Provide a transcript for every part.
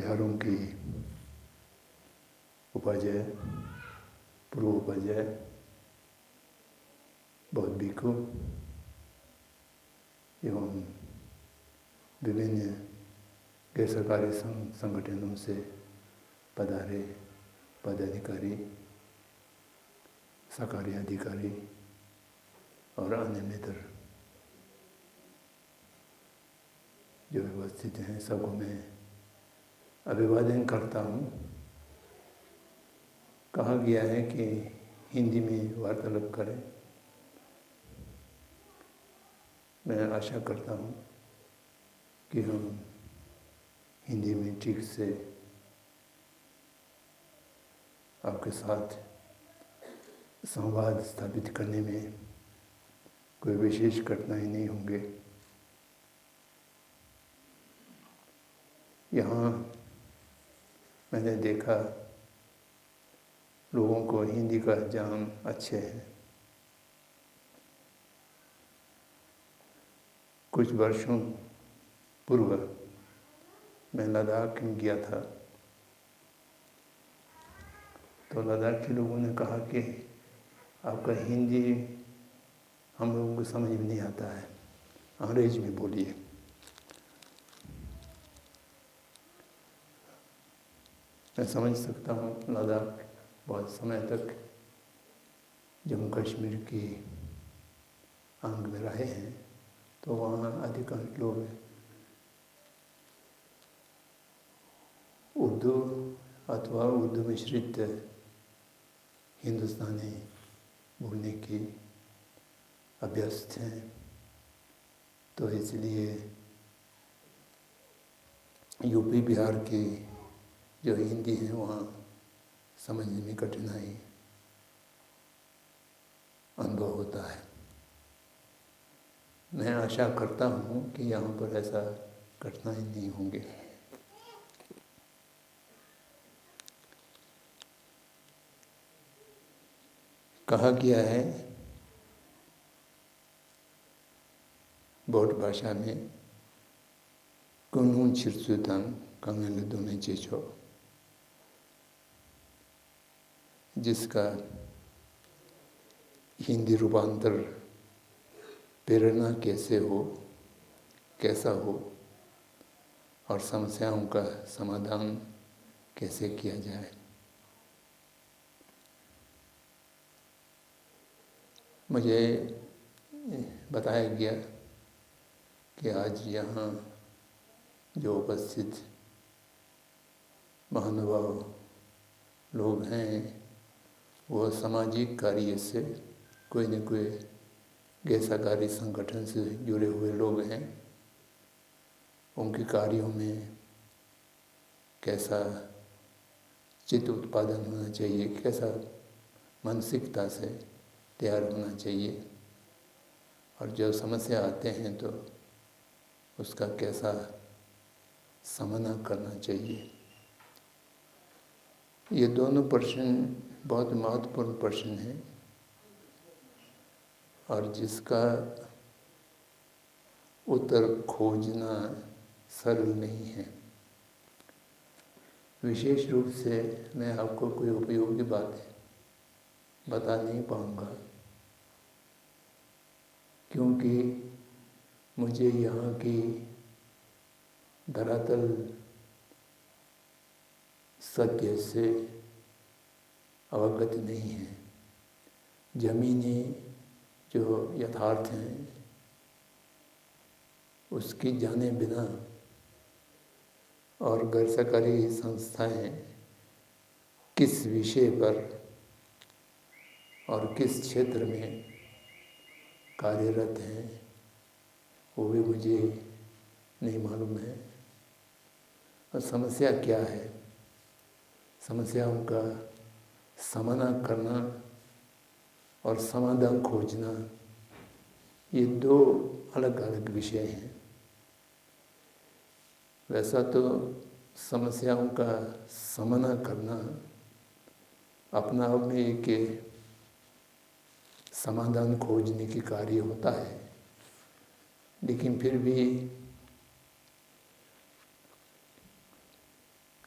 विहारों की उपज है, पूर्व उपज है। बौद्ध भिक्षु एवं विभिन्न गैर सरकारी संगठनों से पधारे पदाधिकारी, सरकारी अधिकारी और अन्य मित्र जो उपस्थित हैं, सबको मैं अभिवादन करता हूँ। कहा गया है कि हिंदी में वार्तालाप करें। मैं आशा करता हूँ कि हम हिंदी में ठीक से आपके साथ संवाद स्थापित करने में कोई विशेष कठिनाई नहीं होंगे। यहाँ मैंने देखा लोगों को हिंदी का ज्ञान अच्छे है। कुछ वर्षों पूर्व मैं लद्दाख गया था, तो लद्दाख के लोगों ने कहा कि आपका हिंदी हम लोगों को समझ में नहीं आता है, अंग्रेजी में बोलिए। मैं समझ सकता हूँ, लद्दाख बहुत समय तक जम्मू कश्मीर की अंग में रहे हैं, तो वहाँ अधिकांश लोग उर्दू अथवा उर्दू मिश्रित हिंदुस्तानी बोलने की अभ्यस्त हैं। तो इसलिए यूपी बिहार की जो हिंदी है वहाँ समझने में कठिनाई अनुभव होता है। मैं आशा करता हूँ कि यहाँ पर ऐसा कठिनाई नहीं होंगे। कहा गया है बौद्ध भाषा में कुनु छिरसुतन कंगल दोने चेचो, जिसका हिंदी रूपांतर प्रेरणा कैसे हो, कैसा हो और समस्याओं का समाधान कैसे किया जाए। मुझे बताया गया कि आज यहाँ जो उपस्थित महानुभाव लोग हैं वो सामाजिक कार्य से कोई न कोई गैर सरकारी संगठन से जुड़े हुए लोग हैं। उनके कार्यों में कैसा चित्त उत्पादन होना चाहिए, कैसा मानसिकता से तैयार होना चाहिए और जब समस्या आते हैं तो उसका कैसा सामना करना चाहिए। ये दोनों प्रश्न बहुत महत्वपूर्ण प्रश्न हैं और जिसका उत्तर खोजना सरल नहीं है। विशेष रूप से मैं आपको कोई उपयोगी बात बता नहीं पाऊँगा, क्योंकि मुझे यहाँ की धरातल सत्य से अवगत नहीं है। जमीनी जो यथार्थ हैं उसकी जाने बिना और गैर सरकारी संस्थाएं किस विषय पर और किस क्षेत्र में कार्यरत हैं वो भी मुझे नहीं मालूम है। और समस्या क्या है, समस्याओं का समाधान करना और समाधान खोजना, ये दो अलग अलग विषय हैं। वैसा तो समस्याओं का समाधान करना अपना आप में एक समाधान खोजने की कार्य होता है, लेकिन फिर भी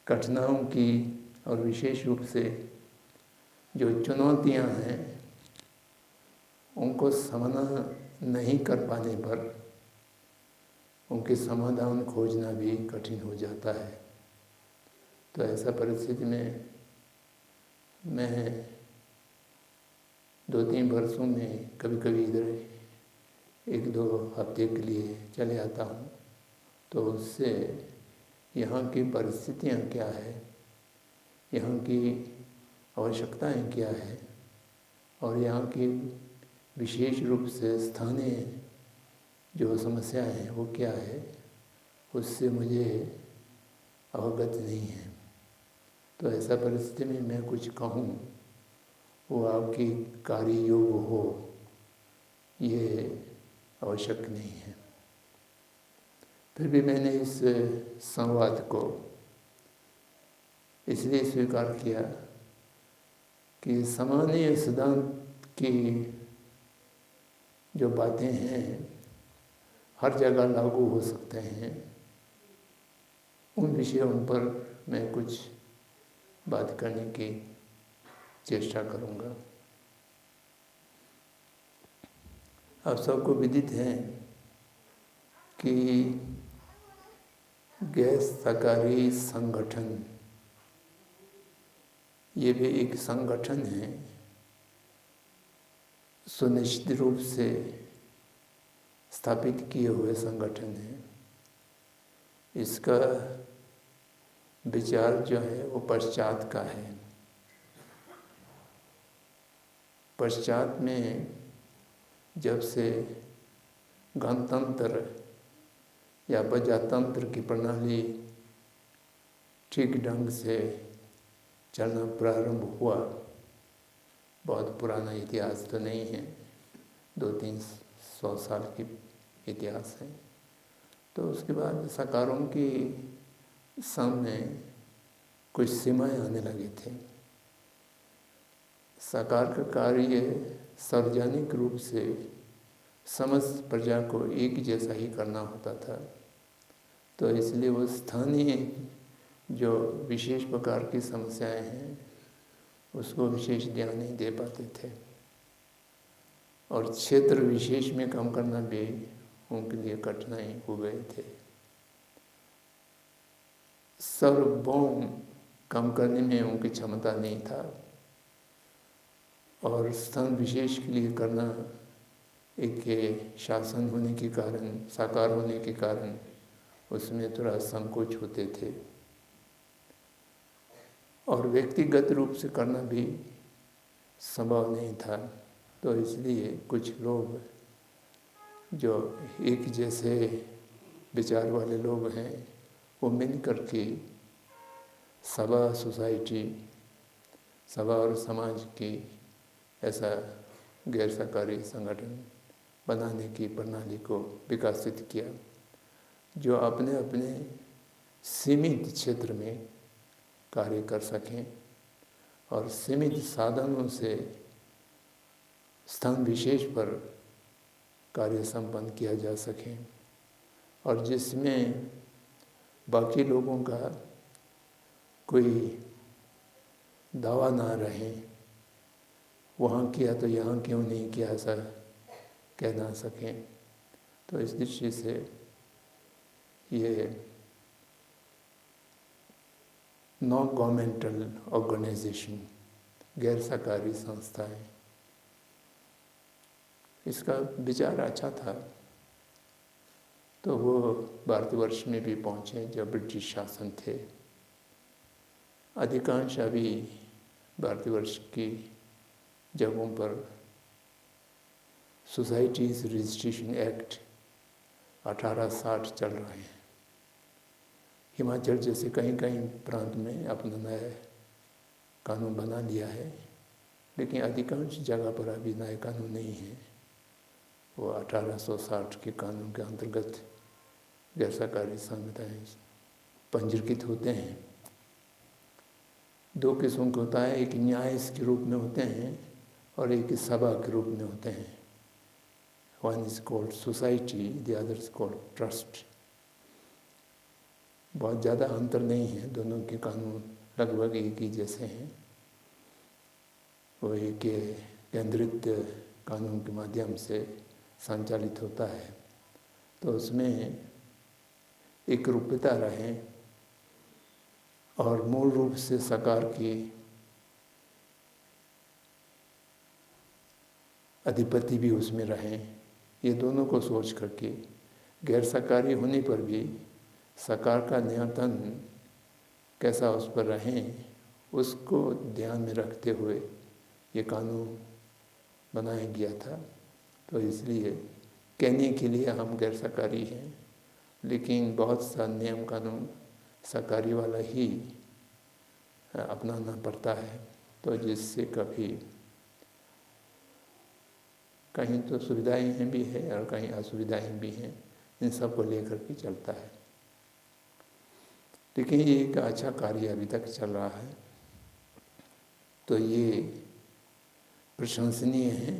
कठिनाइयों की और विशेष रूप से जो चुनौतियां हैं उनको सामना नहीं कर पाने पर उनके समाधान खोजना भी कठिन हो जाता है। तो ऐसा परिस्थिति में मैं 2-3 वर्षों में कभी कभी इधर 1-2 हफ्ते के लिए चले आता हूँ। तो उससे यहाँ की परिस्थितियाँ क्या है, यहाँ की आवश्यकताएं क्या है और यहाँ की विशेष रूप से स्थानीय जो समस्याएं हैं वो क्या है, उससे मुझे अवगत नहीं है। तो ऐसा परिस्थिति में मैं कुछ कहूँ वो आपकी कार्य योग हो, ये आवश्यक नहीं है। फिर भी मैंने इस संवाद को इसलिए स्वीकार किया कि सामान्य सिद्धांत की जो बातें हैं हर जगह लागू हो सकते हैं। उन विषयों पर मैं कुछ बात करने की चेष्टा करूँगा। आप सबको विदित है कि गैर सरकारी संगठन, ये भी एक संगठन है, सुनिश्चित रूप से स्थापित किए हुए संगठन है। इसका विचार जो है वो पश्चात का है। पश्चात में जब से गणतंत्र या प्रजातंत्र की प्रणाली ठीक ढंग से चलना प्रारंभ हुआ, बहुत पुराना इतिहास तो नहीं है, 200-300 साल की इतिहास है। तो उसके बाद सरकारों की सामने कुछ सीमाएं आने लगे थे। सरकार का कार्य सार्वजनिक रूप से समस्त प्रजा को एक जैसा ही करना होता था। तो इसलिए वो स्थानीय जो विशेष प्रकार की समस्याएं हैं उसको विशेष ध्यान नहीं दे पाते थे और क्षेत्र विशेष में काम करना भी उनके लिए कठिनाई हो गए थे। सार्वभौम काम करने में उनकी क्षमता नहीं था और स्थान विशेष के लिए करना एक शासन होने के कारण, साकार होने के कारण उसमें थोड़ा संकोच होते थे और व्यक्तिगत रूप से करना भी संभव नहीं था। तो इसलिए कुछ लोग जो एक जैसे विचार वाले लोग हैं वो मिल करके सभा, सोसाइटी, सभा और समाज की ऐसा गैर सरकारी संगठन बनाने की प्रणाली को विकसित किया जो अपने अपने सीमित क्षेत्र में कार्य कर सकें और सीमित साधनों से स्थान विशेष पर कार्य संपन्न किया जा सके और जिसमें बाकी लोगों का कोई दावा ना रहे, वहाँ किया तो यहाँ क्यों नहीं किया, ऐसा कह ना सकें। तो इस दृष्टि से ये नॉन गवर्नमेंटल ऑर्गेनाइजेशन, गैर सरकारी संस्थाएं, इसका विचार अच्छा था। तो वो भारतवर्ष में भी पहुँचे जब ब्रिटिश शासन थे। अधिकांश अभी भारतवर्ष की जगहों पर सोसाइटीज़ रजिस्ट्रेशन एक्ट 1860 चल रहे हैं। हिमाचल जैसे कहीं कहीं प्रांत में अपना नया कानून बना लिया है, लेकिन अधिकांश जगह पर अभी नए कानून नहीं है। वो 1860 के कानून के अंतर्गत गैर सरकारी संगठन पंजीकृत होते हैं। 2 किस्म के होता है, एक न्यास के रूप में होते हैं और एक सभा के रूप में होते हैं। One is called society, the other is called trust. बहुत ज़्यादा अंतर नहीं है, दोनों के कानून लगभग एक ही जैसे हैं। वो एक केंद्रित कानून के माध्यम से संचालित होता है, तो उसमें एक रूपता रहे और मूल रूप से साकार की अधिपति भी उसमें रहें, ये दोनों को सोच करके गैर साकारी होने पर भी साकार का नियंत्रण कैसा उस पर रहें, उसको ध्यान में रखते हुए ये कानून बनाया गया था। तो इसलिए कहने के लिए हम गैर साकारी हैं, लेकिन बहुत सा नियम कानून साकारी वाला ही अपनाना पड़ता है, तो जिससे कभी कहीं तो सुविधाएं हैं भी है और कहीं असुविधाएं भी हैं, इन सब को लेकर के चलता है। लेकिन ये एक अच्छा कार्य अभी तक चल रहा है, तो ये प्रशंसनीय है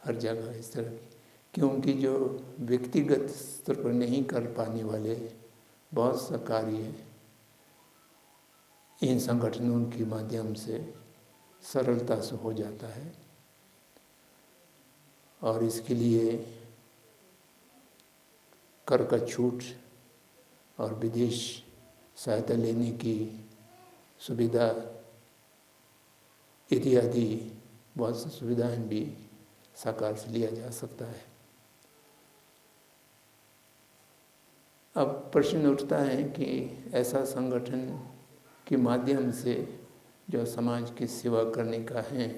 हर जगह इस तरह की, क्योंकि जो व्यक्तिगत स्तर पर नहीं कर पाने वाले बहुत सा कार्य इन संगठनों के माध्यम से सरलता से हो जाता है। और इसके लिए कर का छूट और विदेश सहायता लेने की सुविधा इत्यादि बहुत सी सुविधाएं भी साकार से लिया जा सकता है। अब प्रश्न उठता है कि ऐसा संगठन के माध्यम से जो समाज की सेवा करने का है,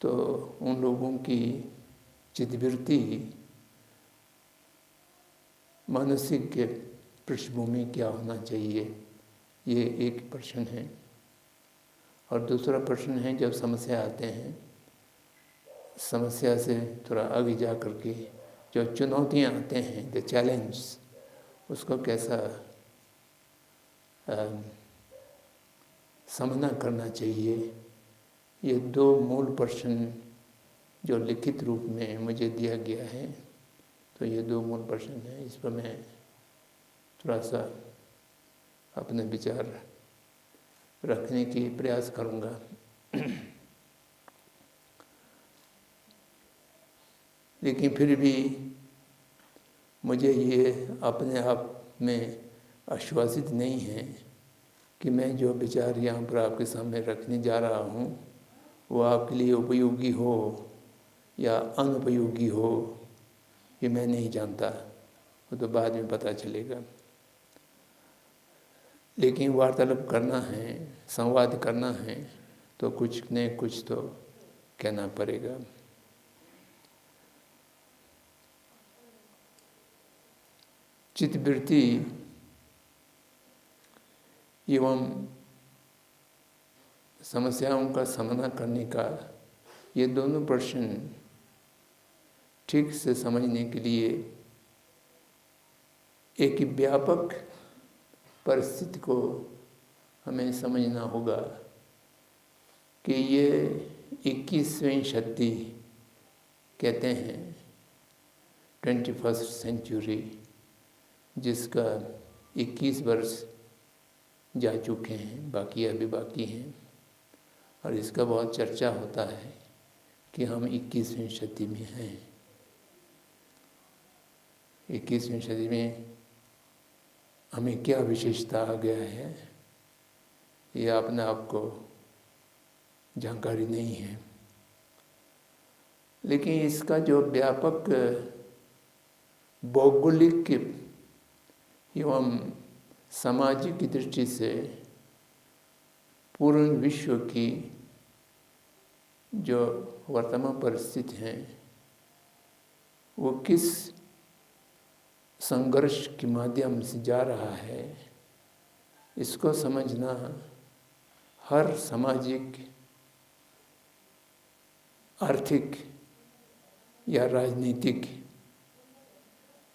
तो उन लोगों की चित्तवृत्ति मानसिक पृष्ठभूमि क्या होना चाहिए, ये एक प्रश्न है। और दूसरा प्रश्न है, जब समस्या आते हैं, समस्या से थोड़ा आगे जा कर के जो चुनौतियाँ आते हैं, द चैलेंज, उसको कैसा सामना करना चाहिए। ये दो मूल प्रश्न जो लिखित रूप में मुझे दिया गया है, तो ये दो मूल प्रश्न हैं। इस पर मैं थोड़ा सा अपने विचार रखने की प्रयास करूँगा। लेकिन फिर भी मुझे ये अपने आप में आश्वासित नहीं है कि मैं जो विचार यहाँ पर आपके सामने रखने जा रहा हूँ वो आपके लिए उपयोगी हो या अनुपयोगी हो, ये मैं नहीं जानता, वो तो बाद में पता चलेगा। लेकिन वार्तालाप करना है, संवाद करना है, तो कुछ न कुछ तो कहना पड़ेगा। चित्तवृत्ति एवं समस्याओं का सामना करने का ये दोनों प्रश्न ठीक से समझने के लिए एक व्यापक परिस्थिति को हमें समझना होगा कि ये 21वीं शताब्दी कहते हैं, 21st सेंचुरी, जिसका 21 वर्ष जा चुके हैं, बाकी अभी बाकी हैं। और इसका बहुत चर्चा होता है कि हम 21वीं शताब्दी में हैं। 21वीं शताब्दी में हमें क्या विशेषता आ गया है, ये अपने आप को जानकारी नहीं है। लेकिन इसका जो व्यापक भौगोलिक एवं सामाजिक की दृष्टि से पूर्ण विश्व की जो वर्तमान परिस्थिति है, वो किस संघर्ष के माध्यम से जा रहा है, इसको समझना हर सामाजिक, आर्थिक या राजनीतिक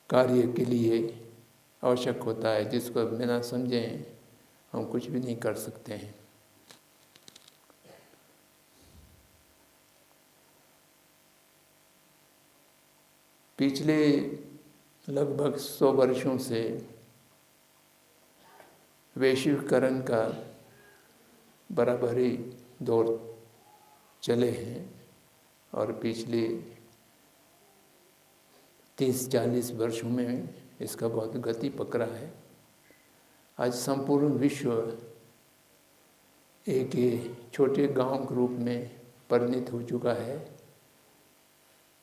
कार्य के लिए आवश्यक होता है, जिसको बिना समझें हम कुछ भी नहीं कर सकते हैं। पिछले लगभग 100 वर्षों से वैश्वीकरण का बराबरी दौर चले हैं और पिछले 30-40 वर्षों में इसका बहुत गति पकड़ा है। आज संपूर्ण विश्व एक छोटे गांव के रूप में परिणत हो चुका है,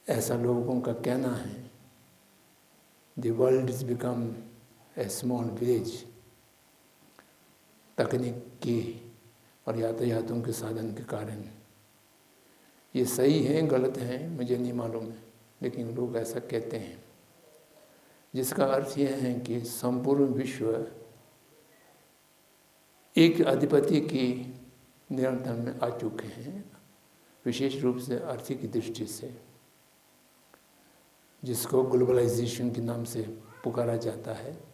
ऐसा लोगों का कहना है। The world has become a small village। तकनीक की और यातायातों के साधन के कारण ये सही है गलत है मुझे नहीं मालूम है, लेकिन लोग ऐसा कहते हैं, जिसका अर्थ यह है कि संपूर्ण विश्व एक अधिपति की नियंत्रण में आ चुके हैं, विशेष रूप से आर्थिक दृष्टि से, जिसको ग्लोबलाइजेशन के नाम से पुकारा जाता है।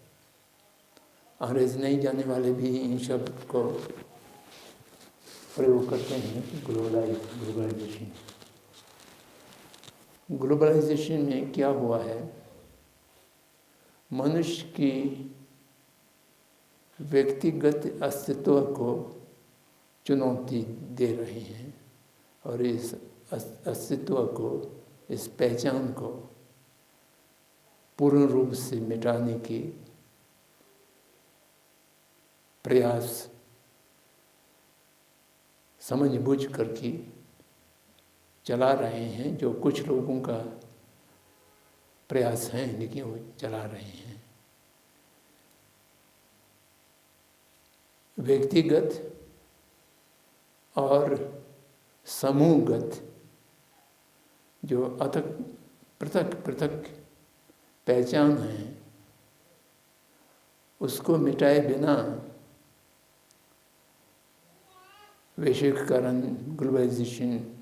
अंग्रेज नहीं जाने वाले भी इन शब्द को प्रयोग करते हैं। ग्लोबलाइजेशन ग्लोबलाइजेशन में क्या हुआ है, मनुष्य की व्यक्तिगत अस्तित्व को चुनौती दे रहे हैं और इस अस्तित्व को, इस पहचान को पूर्ण रूप से मिटाने की प्रयास समझबूझ करके चला रहे हैं, जो कुछ लोगों का प्रयास है, लेकिन वो चला रहे हैं। व्यक्तिगत और समूहगत जो पृथक पृथक पहचान है, उसको मिटाए बिना वैश्वीकरण, ग्लोबलाइजेशन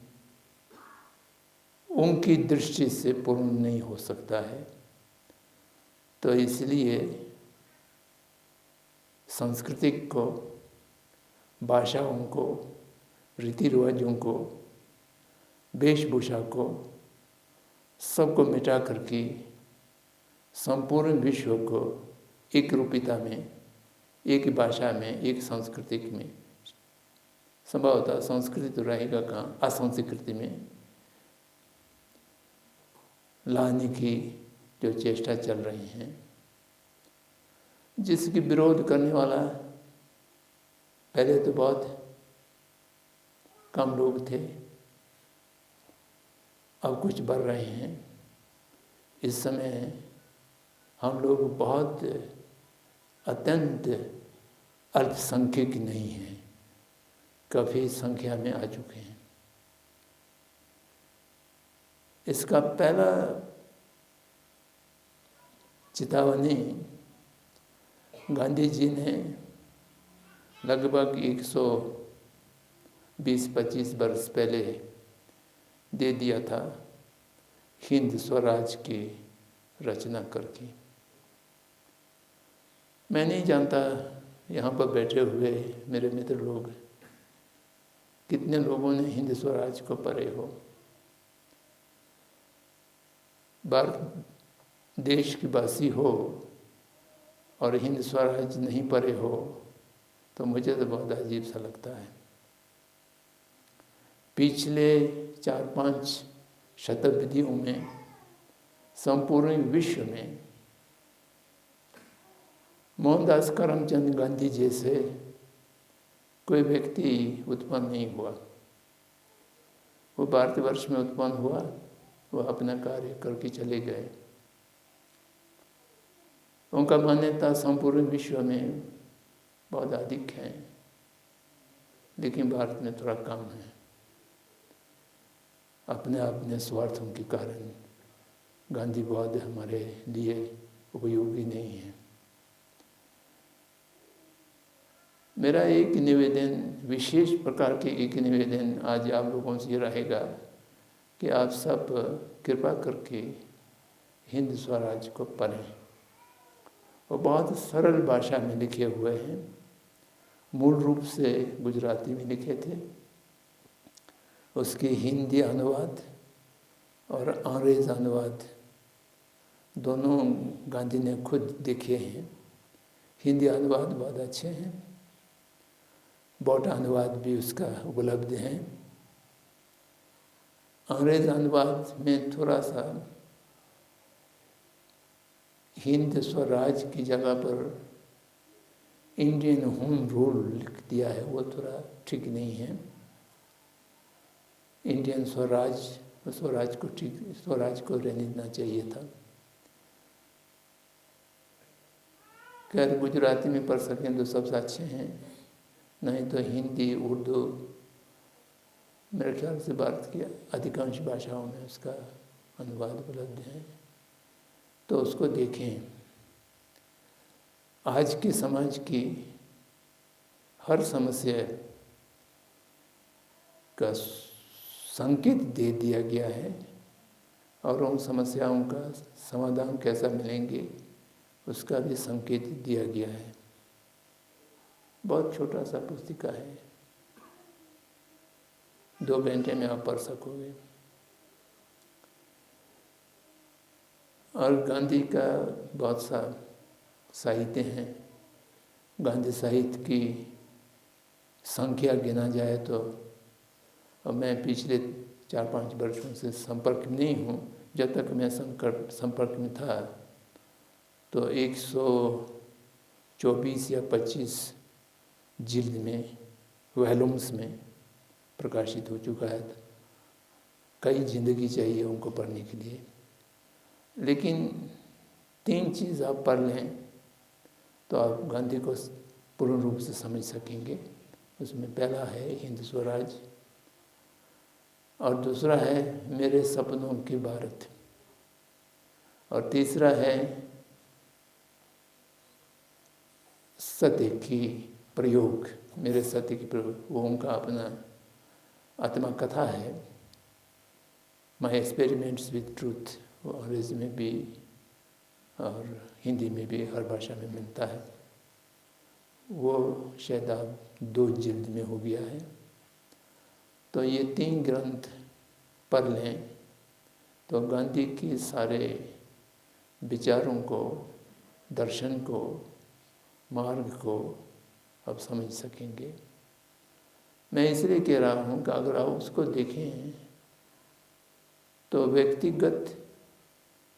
उनकी दृष्टि से पूर्ण नहीं हो सकता है। तो इसलिए सांस्कृतिक को, भाषाओं को, रीति रिवाजों को, वेशभूषा को, सबको मिटा करके संपूर्ण विश्व को एक रूपिता में, एक भाषा में, एक सांस्कृतिक में, संभवतः संस्कृति तो रहेगा कहाँ, असंस्कृति में लाने की जो चेष्टा चल रही हैं, जिसकी विरोध करने वाला पहले तो बहुत कम लोग थे, अब कुछ बढ़ रहे हैं। इस समय हम लोग बहुत अत्यंत अल्पसंख्यक नहीं हैं, काफ़ी संख्या में आ चुके हैं। इसका पहला चेतावनी गांधी जी ने लगभग 120-25 वर्ष पहले दे दिया था, हिंद स्वराज की रचना करके। मैं नहीं जानता यहाँ पर बैठे हुए मेरे मित्र लोग कितने लोगों ने हिंद स्वराज को पढ़े हो। भारत देश की वासी हो और हिंद स्वराज नहीं पढ़े हो तो मुझे तो बहुत अजीब सा लगता है। पिछले 4-5 शताब्दियों में संपूर्ण विश्व में मोहनदास करमचंद गांधी जैसे कोई व्यक्ति उत्पन्न नहीं हुआ। वो भारतवर्ष में उत्पन्न हुआ, वो अपना कार्य करके चले गए। उनका मान्यता संपूर्ण विश्व में बहुत अधिक है, लेकिन भारत में थोड़ा कम है। अपने स्वार्थों के कारण गांधीवाद हमारे लिए उपयोगी नहीं है। मेरा एक निवेदन, विशेष प्रकार के एक निवेदन आज आप लोगों से रहेगा कि आप सब कृपा करके हिंद स्वराज को पढ़ें। वो बहुत सरल भाषा में लिखे हुए हैं, मूल रूप से गुजराती में लिखे थे। उसके हिंदी अनुवाद और अंग्रेज़ अनुवाद दोनों गांधी ने खुद देखे हैं। हिंदी अनुवाद बहुत अच्छे हैं, बौट अनुवाद भी उसका उपलब्ध है। अंग्रेज अनुवाद में थोड़ा सा हिंद स्वराज की जगह पर इंडियन होम रूल लिख दिया है, वो थोड़ा ठीक नहीं है। इंडियन स्वराज को ठीक, स्वराज को रहने देना चाहिए था। खैर गुजराती में पढ़ सकें तो सबसे अच्छे हैं, नहीं तो हिंदी उर्दू मेरे ख्याल से भारत की अधिकांश भाषाओं में उसका अनुवाद उपलब्ध है, तो उसको देखें। आज के समाज की हर समस्या का संकेत दे दिया गया है और उन समस्याओं का समाधान कैसा मिलेंगे उसका भी संकेत दिया गया है। बहुत छोटा सा पुस्तिका है, 2 घंटे में आप पढ़ सकोगे। और गांधी का बहुत सा साहित्य हैं। गांधी साहित्य की संख्या गिना जाए तो, और मैं पिछले 4-5 वर्षों से संपर्क में नहीं हूँ, जब तक मैं संपर्क में था तो 124 या 25 जिल्द में, वॉल्यूम्स में प्रकाशित हो चुका है। कई जिंदगी चाहिए उनको पढ़ने के लिए, लेकिन 3 चीज़ आप पढ़ लें तो आप गांधी को पूर्ण रूप से समझ सकेंगे। उसमें पहला है हिंद स्वराज, और दूसरा है मेरे सपनों की भारत, और तीसरा है सत्य की प्रयोग, मेरे सत्य की प्रयोग। वो उनका अपना आत्मकथा है, माई एक्सपेरिमेंट्स विथ ट्रूथ। वो अंग्रेजी में भी और हिंदी में भी हर भाषा में मिलता है। वो शायद अब 2 जिल्द में हो गया है। तो ये 3 ग्रंथ पढ़ लें तो गांधी के सारे विचारों को, दर्शन को, मार्ग को आप समझ सकेंगे। मैं इसलिए कह रहा हूँ कि अगर आप उसको देखें तो व्यक्तिगत,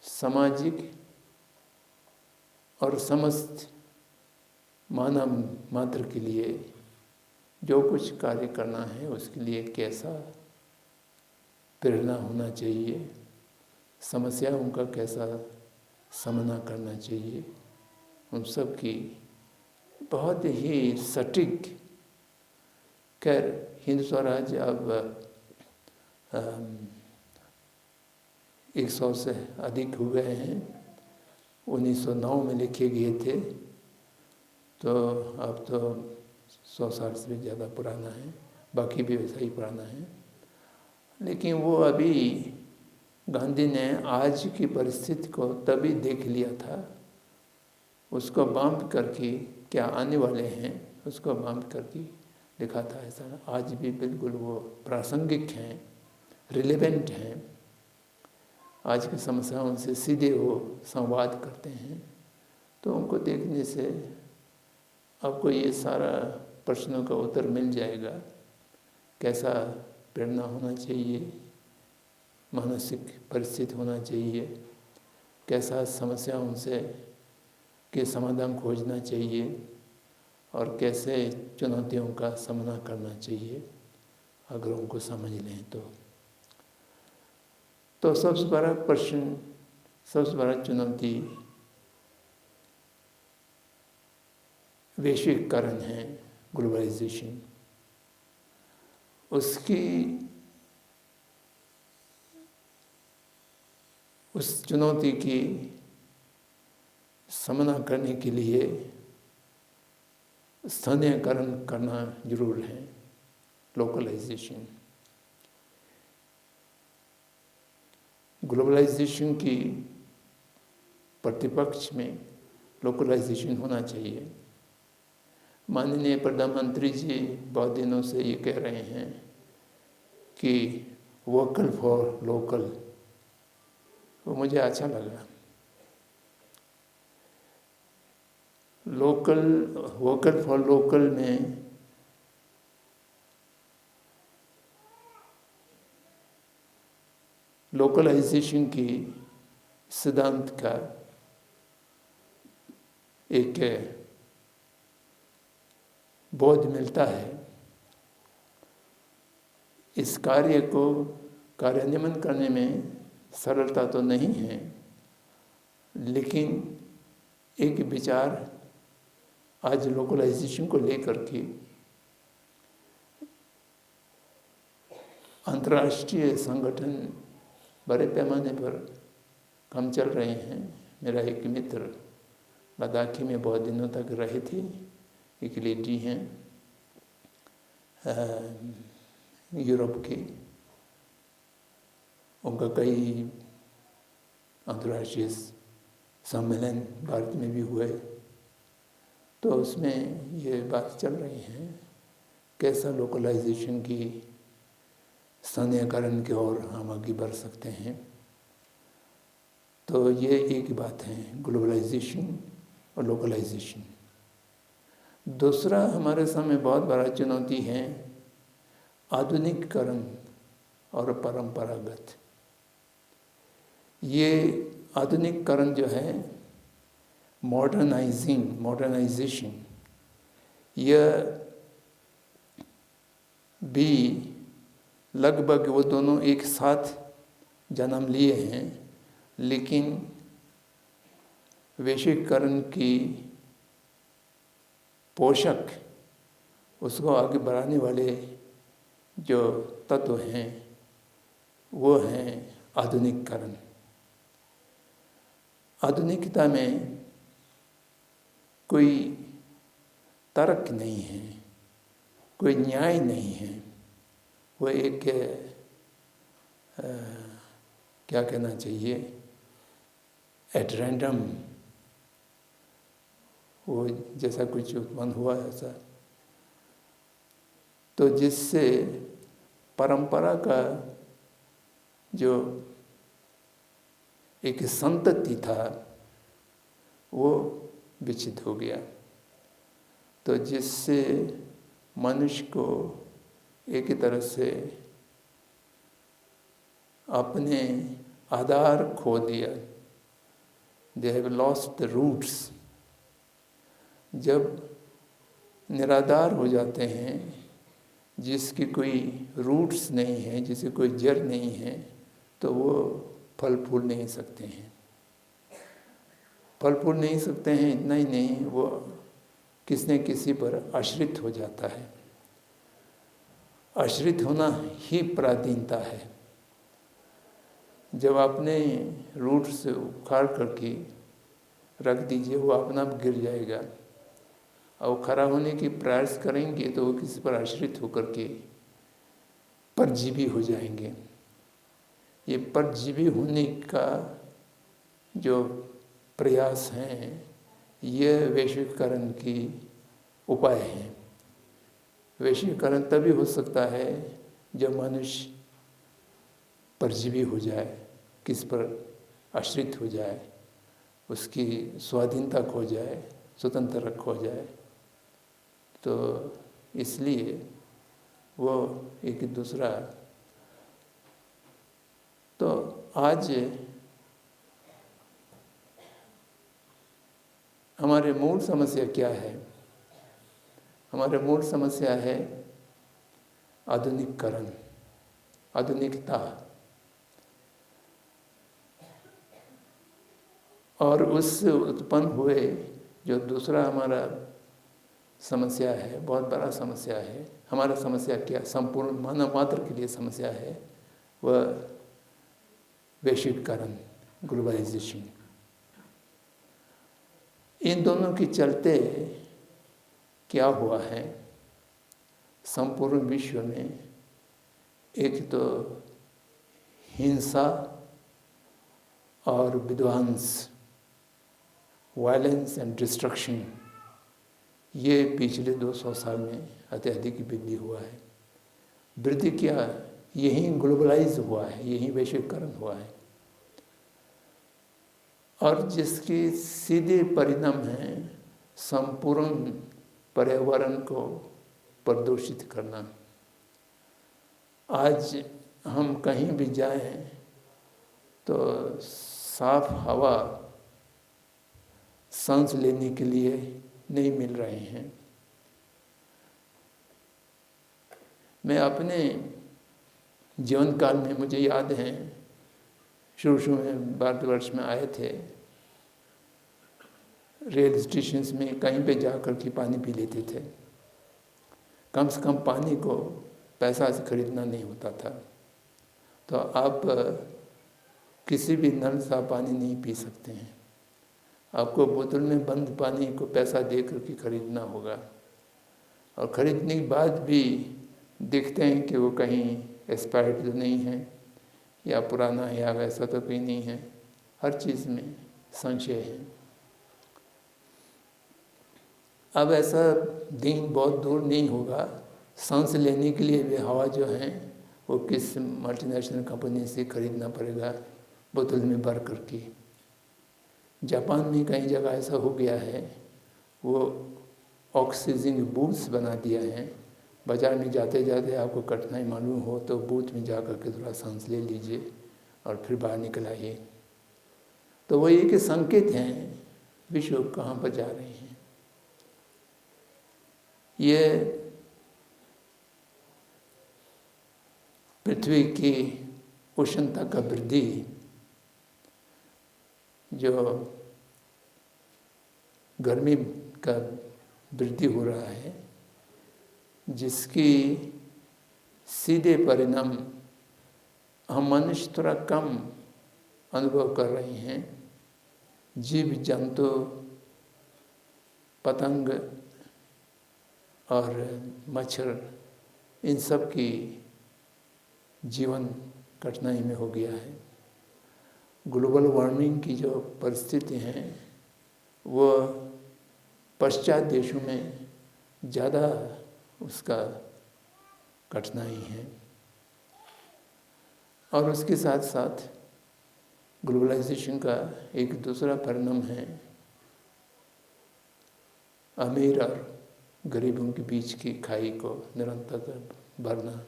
सामाजिक और समस्त मानव मात्र के लिए जो कुछ कार्य करना है उसके लिए कैसा प्रेरणा होना चाहिए, समस्याओं का कैसा सामना करना चाहिए, उन सब की बहुत ही सटीक। खैर हिंद स्वराज अब 100 से अधिक हो गए हैं। 1909 में लिखे गए थे, तो अब तो 100 साल से भी ज़्यादा पुराना है। बाकी भी वैसा ही पुराना है, लेकिन वो अभी गांधी ने आज की परिस्थिति को तभी देख लिया था, उसको बांध करके क्या आने वाले हैं उसको बांध करके लिखा था। ऐसा आज भी बिल्कुल वो प्रासंगिक हैं, रिलेवेंट हैं, आज की समस्याओं से सीधे वो संवाद करते हैं। तो उनको देखने से आपको ये सारा प्रश्नों का उत्तर मिल जाएगा। कैसा प्रेरणा होना चाहिए, मानसिक परिस्थिति होना चाहिए, कैसा समस्याओं से के समाधान खोजना चाहिए और कैसे चुनौतियों का सामना करना चाहिए, अगर उनको समझ लें तो सबसे बड़ा प्रश्न, सबसे बड़ा चुनौती वैश्वीकरण है, ग्लोबलाइजेशन। उस चुनौती की सामना करने के लिए स्थानीयकरण करना जरूर है, लोकलाइजेशन। ग्लोबलाइजेशन की प्रतिपक्ष में लोकलाइजेशन होना चाहिए। माननीय प्रधानमंत्री जी बहुत दिनों से ये कह रहे हैं कि वोकल फॉर लोकल, वो मुझे अच्छा लगा। वोकल फॉर लोकल में लोकलाइजेशन की सिद्धांत का एक बोध मिलता है। इस कार्य को कार्यान्वयन करने में सरलता तो नहीं है, लेकिन एक विचार आज लोकलाइजेशन को लेकर के अंतर्राष्ट्रीय संगठन बड़े पैमाने पर काम चल रहे हैं। मेरा एक मित्र लद्दाख में बहुत दिनों तक रहे थे, एक लेडी हैं यूरोप के, उनका कई अंतर्राष्ट्रीय सम्मेलन भारत में भी हुए, तो उसमें ये बात चल रही है कैसा लोकलाइजेशन की स्थानीयकरण की ओर हम आगे बढ़ सकते हैं। तो ये एक बात है, ग्लोबलाइजेशन और लोकलाइजेशन। दूसरा हमारे सामने बहुत बड़ा चुनौती है आधुनिकीकरण और परंपरागत। ये आधुनिकीकरण जो है, मॉडर्नाइजेशन, यह भी लगभग वो दोनों एक साथ जन्म लिए हैं, लेकिन वैश्वीकरण की पोषक, उसको आगे बढ़ाने वाले जो तत्व हैं वो हैं आधुनिकीकरण। आधुनिकता में कोई तर्क नहीं है, कोई न्याय नहीं है, वो एक क्या कहना चाहिए, एट रैंडम वो जैसा कुछ उत्पन्न हुआ ऐसा, तो जिससे परंपरा का जो एक संतति था वो विकसित हो गया, तो जिससे मनुष्य को एक तरह से अपने आधार खो दिया। They have lost the roots. जब निराधार हो जाते हैं, जिसकी कोई रूट्स नहीं है, जिसे कोई जड़ नहीं है, तो वो फल फूल नहीं सकते हैं। फल फूल नहीं सकते हैं, इतना ही नहीं, वो किसने किसी पर आश्रित हो जाता है। आश्रित होना ही पराधीनता है। जब आपने रूट से उखाड़ करके रख दीजिए, वो अपना आप गिर जाएगा, और खड़ा होने की प्रयास करेंगे तो वो किसी पर आश्रित होकर के परजीवी हो जाएंगे। ये परजीवी होने का जो प्रयास हैं, ये वैश्वीकरण की उपाय हैं। वैश्वीकरण तभी हो सकता है जब मनुष्य परजीवी हो जाए, किस पर आश्रित हो जाए, उसकी स्वाधीनता खो जाए, स्वतंत्र खो जाए। तो इसलिए वो एक दूसरा, तो आज हमारे मूल समस्या क्या है? हमारे मूल समस्या है आधुनिकीकरण, आधुनिकता, और उससे उत्पन्न हुए जो दूसरा हमारा समस्या है, बहुत बड़ा समस्या है। हमारा समस्या क्या, संपूर्ण मानव मात्र के लिए समस्या है, वह वैश्वीकरण, ग्लोबलाइजेशन। इन दोनों के चलते क्या हुआ है, संपूर्ण विश्व में एक तो हिंसा और विध्वंस, वायलेंस एंड डिस्ट्रक्शन, ये पिछले 200 साल में अत्यधिक वृद्धि हुआ है। वृद्धि क्या, यही ग्लोबलाइज हुआ है, यही वैश्वीकरण हुआ है, और जिसके सीधे परिणाम हैं संपूर्ण पर्यावरण को प्रदूषित करना। आज हम कहीं भी जाएं तो साफ हवा सांस लेने के लिए नहीं मिल रहे हैं। मैं अपने जीवन काल में, मुझे याद है शुरू में भारतवर्ष में आए थे, रेल स्टेशन में कहीं पे जाकर के पानी पी लेते थे। कम से कम पानी को पैसा से खरीदना नहीं होता था। तो आप किसी भी नल से पानी नहीं पी सकते हैं, आपको बोतल में बंद पानी को पैसा दे करके खरीदना होगा। और खरीदने के बाद भी देखते हैं कि वो कहीं एक्सपायर्ड तो नहीं है या पुराना है या वैसा तो कोई नहीं है। हर चीज़ में संशय है। अब ऐसा दिन बहुत दूर नहीं होगा, सांस लेने के लिए भी हवा जो है वो किस मल्टीनेशनल कंपनी से खरीदना पड़ेगा बोतल में भर करके। जापान में कई जगह ऐसा हो गया है, वो ऑक्सीजन बूथ्स बना दिया है। बाजार में जाते जाते आपको कठिनाई मालूम हो तो बूथ में जा कर के थोड़ा सांस ले लीजिए और फिर बाहर निकल आइए। तो वो एक संकेत हैं विश्व कहाँ पर जा रहे हैं। ये पृथ्वी की उष्णता का वृद्धि, जो गर्मी का वृद्धि हो रहा है, जिसकी सीधे परिणाम हम मनुष्य थोड़ा कम अनुभव कर रहे हैं। जीव जंतु, पतंग और मच्छर, इन सब की जीवन कठिनाई में हो गया है। ग्लोबल वार्मिंग की जो परिस्थिति हैं वो पश्चात देशों में ज़्यादा उसका कठिनाई है। और उसके साथ साथ ग्लोबलाइजेशन का एक दूसरा परिणाम है अमीर और गरीबों के बीच की खाई को निरंतर भरना।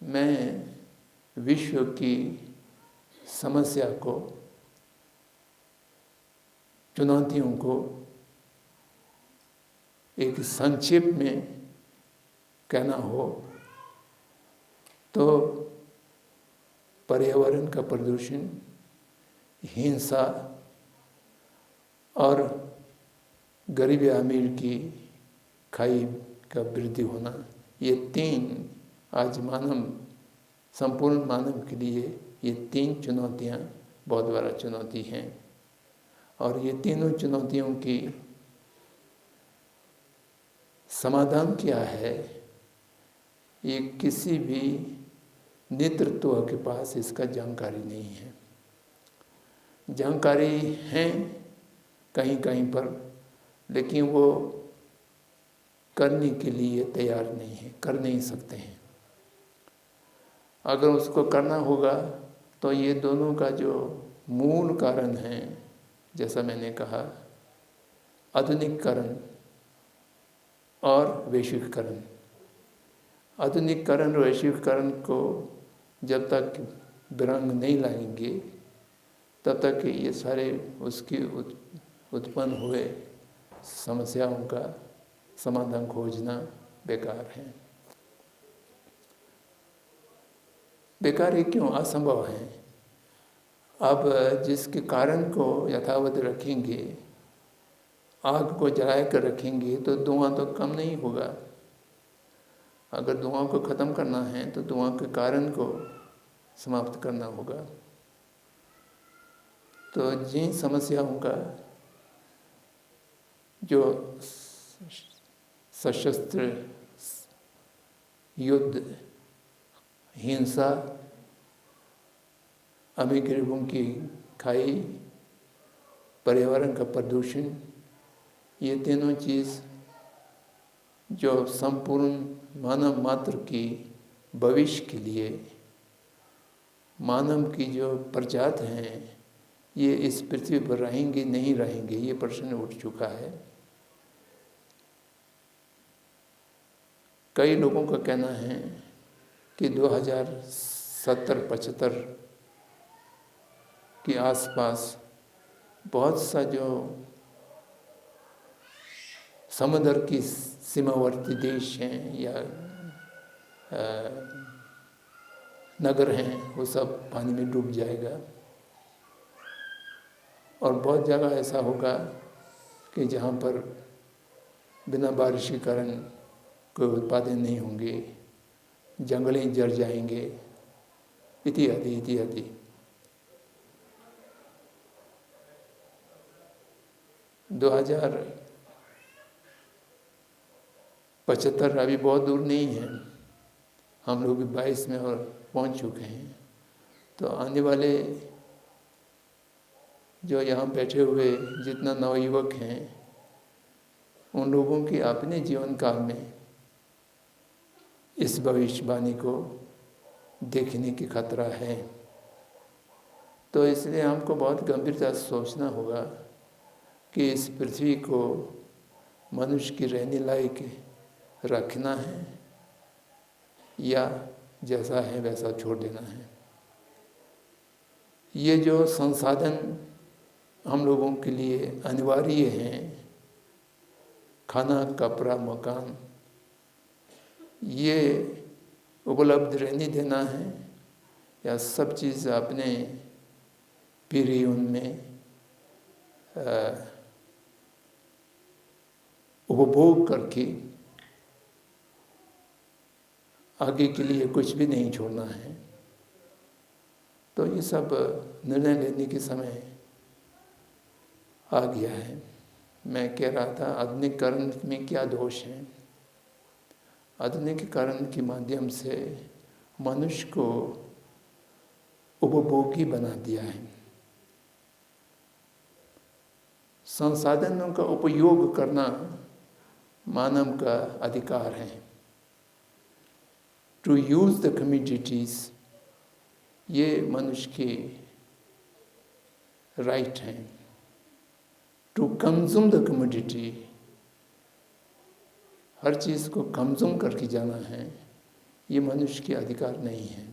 मैं विश्व की समस्या को, चुनौतियों को एक संक्षेप में कहना हो तो पर्यावरण का प्रदूषण, हिंसा और गरीब अमीर की खाई का वृद्धि होना, ये तीन आज संपूर्ण मानव के लिए ये तीन चुनौतियाँ बहुत बड़ा चुनौती हैं। और ये तीनों चुनौतियों की समाधान क्या है, ये किसी भी नेतृत्व के पास इसका जानकारी नहीं है। जानकारी है कहीं कहीं पर, लेकिन वो करने के लिए तैयार नहीं है, कर नहीं सकते हैं। अगर उसको करना होगा तो ये दोनों का जो मूल कारण है, जैसा मैंने कहा, आधुनिकीकरण और वैश्विकरण। आधुनिकीकरण और वैश्विकरण को जब तक विरंग नहीं लाएंगे तब तक ये सारे उसकी उत्पन्न हुए समस्याओं का समाधान खोजना बेकार है। बेकार है क्यों? असंभव है। अब जिसके कारण को यथावत रखेंगे, आग को जला कर रखेंगे तो धुआं तो कम नहीं होगा। अगर धुआं को ख़त्म करना है तो धुआं के कारण को समाप्त करना होगा। तो जिन समस्याओं का जो सशस्त्र युद्ध, हिंसा, अमीर गरीबों की खाई, पर्यावरण का प्रदूषण, ये तीनों चीज़ जो संपूर्ण मानव मात्र की भविष्य के लिए, मानव की जो प्रजात हैं, ये इस पृथ्वी पर रहेंगे नहीं रहेंगे, ये प्रश्न उठ चुका है। कई लोगों का कहना है कि 2070-75 के आसपास बहुत सा जो समुद्र की सीमावर्ती देश हैं या नगर हैं, वो सब पानी में डूब जाएगा। और बहुत जगह ऐसा होगा कि जहाँ पर बिना बारिश के कारण कोई उत्पादन नहीं होंगे, जंगलें जल जाएंगे, इत्यादि इत्यादि। दो 2075 अभी बहुत दूर नहीं है, हम लोग 22 में और पहुंच चुके हैं। तो आने वाले जो यहाँ बैठे हुए जितना नवयुवक हैं, उन लोगों की अपने जीवन काल में इस भविष्यवाणी को देखने की खतरा है। तो इसलिए हमको बहुत गंभीरता से सोचना होगा कि इस पृथ्वी को मनुष्य की रहने लायक रखना है या जैसा है वैसा छोड़ देना है। ये जो संसाधन हम लोगों के लिए अनिवार्य हैं, खाना, कपड़ा, मकान, ये उपलब्ध रहने देना है या सब चीज़ अपने पीढ़ी उनमें उपभोग करके आगे के लिए कुछ भी नहीं छोड़ना है। तो ये सब निर्णय लेने के समय आ गया है। मैं कह रहा था आधुनिकीकरण में क्या दोष है। आधुनिकीकरण के माध्यम से मनुष्य को उपभोगी बना दिया है। संसाधनों का उपयोग करना मानव का अधिकार है। टू यूज द कमोडिटीज, ये मनुष्य की राइट है। टू कंज्यूम द कमोडिटी, हर चीज़ को कंज्यूम करके जाना है, ये मनुष्य के अधिकार नहीं है।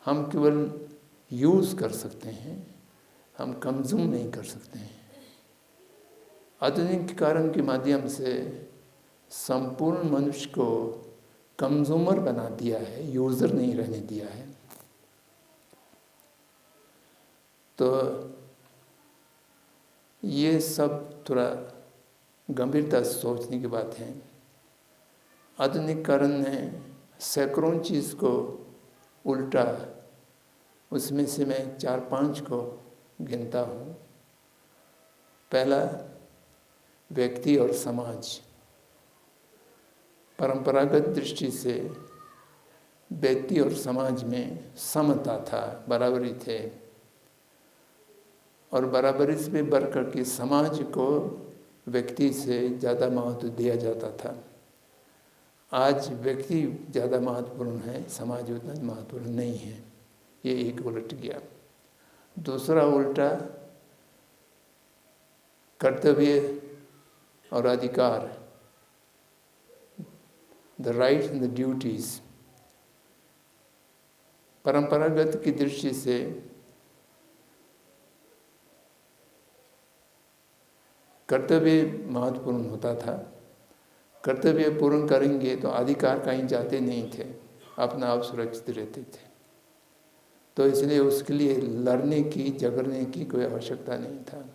हम केवल यूज़ कर सकते हैं, हम कंज्यूम नहीं कर सकते हैं। आधुनिकीकरण के माध्यम से संपूर्ण मनुष्य को कंज्यूमर बना दिया है, यूज़र नहीं रहने दिया है। तो ये सब थोड़ा गंभीरता से सोचने की बात है। आधुनिकीकरण ने सैकड़ों चीज़ को उल्टा, उसमें से मैं 4-5 को गिनता हूँ। पहला, व्यक्ति और समाज। परंपरागत दृष्टि से व्यक्ति और समाज में समता था, बराबरी थे, और बराबरी से बढ़ करके समाज को व्यक्ति से ज़्यादा महत्व दिया जाता था। आज व्यक्ति ज़्यादा महत्वपूर्ण है, समाज उतना महत्वपूर्ण नहीं है। ये एक उलट गया। दूसरा उल्टा, कर्तव्य और अधिकार, the rights and the duties. परंपरागत की दृष्टि से कर्तव्य महत्वपूर्ण होता था। कर्तव्य पूर्ण करेंगे तो अधिकार कहीं जाते नहीं थे, अपना आप सुरक्षित रहते थे। तो इसलिए उसके लिए लड़ने की, झगड़ने की कोई आवश्यकता नहीं था।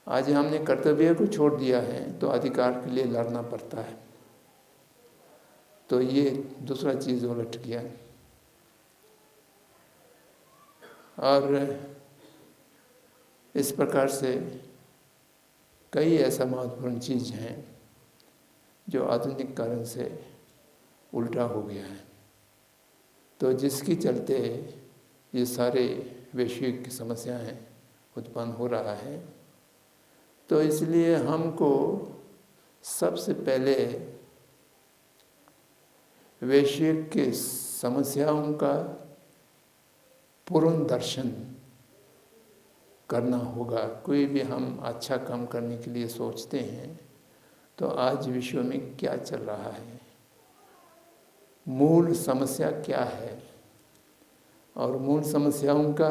आज हमने कर्तव्य को छोड़ दिया है तो अधिकार के लिए लड़ना पड़ता है। तो ये दूसरा चीज़ उलट गया। और इस प्रकार से कई ऐसा महत्वपूर्ण चीज़ हैं जो आधुनिकीकरण से उल्टा हो गया है। तो जिसके चलते ये सारे वैश्विक समस्याएं उत्पन्न हो रहा है। तो इसलिए हमको सबसे पहले वैश्विक के समस्याओं का पूर्ण दर्शन करना होगा। कोई भी हम अच्छा काम करने के लिए सोचते हैं तो आज विश्व में क्या चल रहा है, मूल समस्या क्या है और मूल समस्याओं का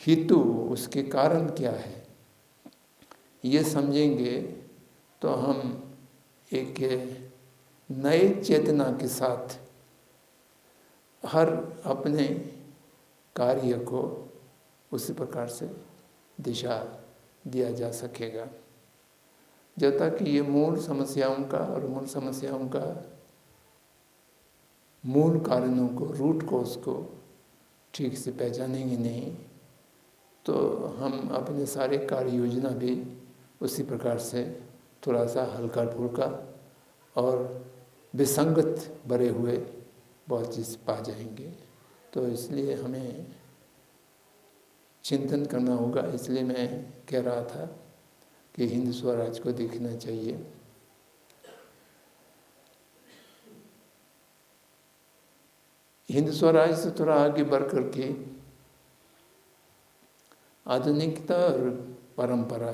हेतु, उसके कारण क्या है, ये समझेंगे तो हम एक नए चेतना के साथ हर अपने कार्य को उसी प्रकार से दिशा दिया जा सकेगा। जब तक ये मूल समस्याओं का और मूल समस्याओं का मूल कारणों को, रूट कोज को ठीक से पहचानेंगे नहीं तो हम अपने सारे कार्य योजना भी उसी प्रकार से थोड़ा सा हल्का फुल्का और विसंगत भरे हुए बहुत चीज़ पा जाएंगे। तो इसलिए हमें चिंतन करना होगा। इसलिए मैं कह रहा था कि हिंद स्वराज को देखना चाहिए। हिंद स्वराज से थोड़ा आगे बढ़ करके आधुनिकता और परंपरा,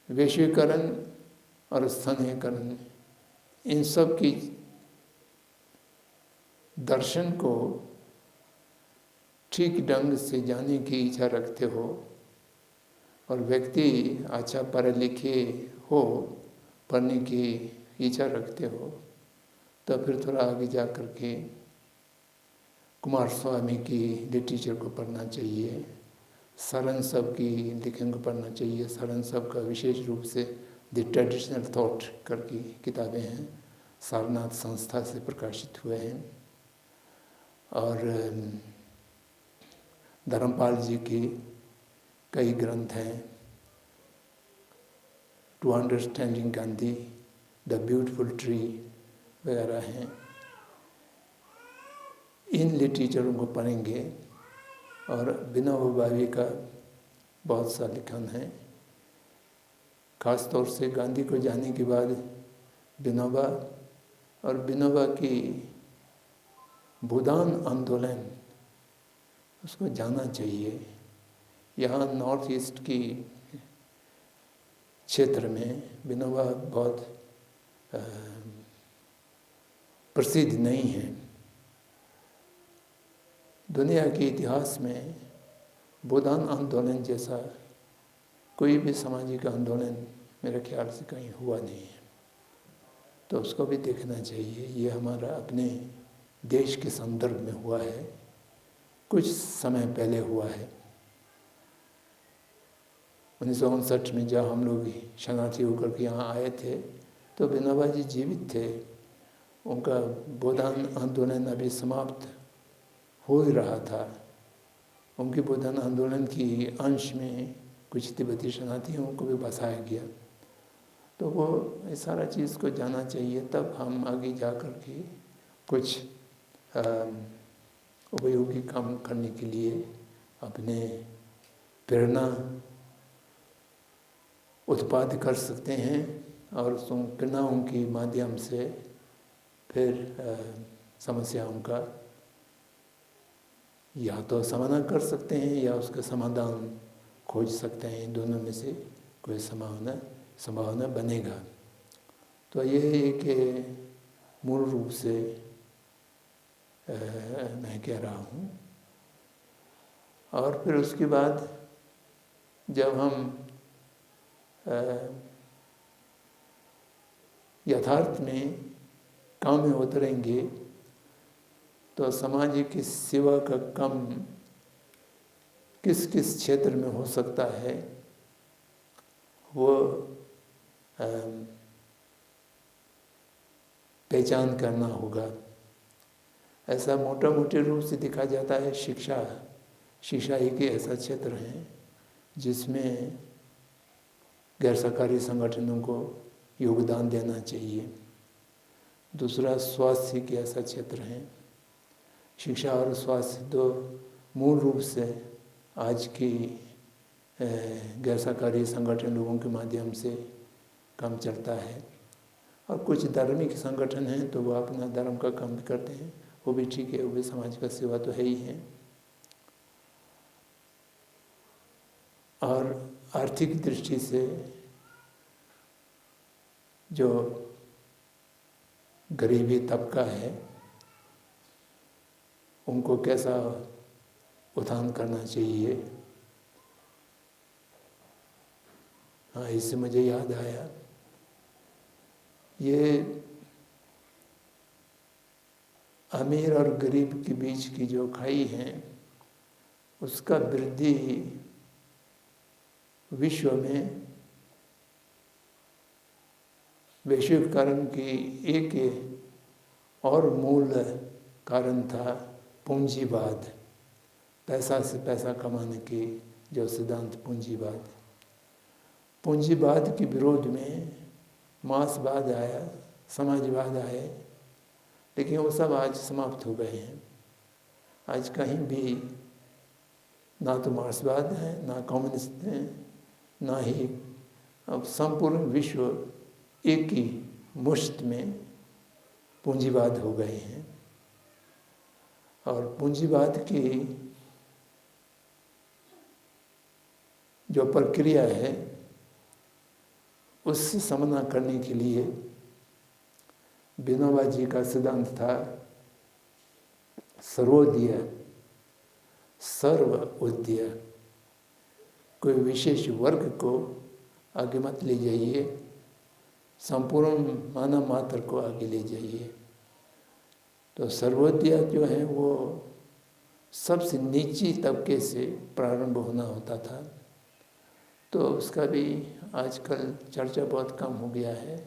वैश्वीकरण और स्थानीयकरण, इन सब की दर्शन को ठीक ढंग से जानने की इच्छा रखते हो और व्यक्ति अच्छा पढ़े लिखे हो, पढ़ने की इच्छा रखते हो तो फिर थोड़ा आगे जा कर के कुमार स्वामी की लिटरेचर को पढ़ना चाहिए, शरण सब की लेखन को पढ़ना चाहिए। शरण सब का विशेष रूप से द ट्रेडिशनल थॉट करके किताबें हैं, सारनाथ संस्था से प्रकाशित हुए हैं। और धर्मपाल जी के कई ग्रंथ हैं, to understanding Gandhi, the beautiful tree वगैरह हैं। इन लिटरेचरों को पढ़ेंगे और विनोबा भावे का बहुत सा लिखन है। खास तौर से गांधी को जानने के बाद विनोबा और विनोबा की भूदान आंदोलन, उसको जानना चाहिए। यहाँ नॉर्थ ईस्ट की क्षेत्र में विनोबा बहुत प्रसिद्ध नहीं है। दुनिया के इतिहास में भूदान आंदोलन जैसा कोई भी सामाजिक आंदोलन मेरे ख्याल से कहीं हुआ नहीं है, तो उसको भी देखना चाहिए। ये हमारा अपने देश के संदर्भ में हुआ है, कुछ समय पहले हुआ है। 1959 में जब हम लोग शरणार्थी होकर के यहाँ आए थे तो विनोबा जी जीवित थे। उनका भूदान आंदोलन अभी समाप्त हो ही रहा था। उनके भूदान आंदोलन की अंश में कुछ तिब्बती शरणार्थियों को भी बसाया गया। तो वो इस सारा चीज़ को जानना चाहिए, तब हम आगे जा कर के कुछ उपयोगी काम करने के लिए अपने प्रेरणा उत्पाद कर सकते हैं और उस प्रेरणाओं के माध्यम से फिर समस्याओं का या तो समाधान कर सकते हैं या उसका समाधान खोज सकते हैं। दोनों में से कोई संभावना बनेगा। तो ये एक मूल रूप से मैं कह रहा हूँ। और फिर उसके बाद जब हम यथार्थ में काम में उतरेंगे तो समाज की सेवा का काम किस किस क्षेत्र में हो सकता है वो पहचान करना होगा। ऐसा मोटा मोटे रूप से देखा जाता है शिक्षा एक ऐसा क्षेत्र है जिसमें गैर सरकारी संगठनों को योगदान देना चाहिए। दूसरा स्वास्थ्य एक ऐसा क्षेत्र है। शिक्षा और स्वास्थ्य दो मूल रूप से आज की गैर सरकारी संगठन लोगों के माध्यम से काम चलता है। और कुछ धार्मिक संगठन हैं तो वो अपना धर्म का काम भी करते हैं वो भी ठीक है, वो भी समाज का सेवा तो है ही है। और आर्थिक दृष्टि से जो गरीबी तबका है उनको कैसा उत्थान करना चाहिए। हाँ, इससे मुझे याद आया, ये अमीर और गरीब के बीच की जो खाई है उसका वृद्धि विश्व में वैश्वीकरण की एक और मूल कारण था पूंजीवाद, पैसा से पैसा कमाने की जो सिद्धांत पूंजीवाद। पूंजीवाद के विरोध में मार्क्सवाद आया, समाजवाद आए, लेकिन वो सब आज समाप्त हो गए हैं। आज कहीं भी ना तो मार्क्सवाद है, ना कम्युनिस्ट हैं, ना ही अब संपूर्ण विश्व एक ही मुश्त में पूंजीवाद हो गए हैं। और पूंजीवाद की जो प्रक्रिया है उससे सामना करने के लिए विनोबा जी का सिद्धांत था सर्वोदय सर्व उदय। कोई विशेष वर्ग को आगे मत ले जाइए, संपूर्ण मानव मात्र को आगे ले जाइए। तो सर्वोदय जो है वो सबसे नीची तबके से प्रारंभ होना होता था। तो उसका भी आजकल चर्चा बहुत कम हो गया है।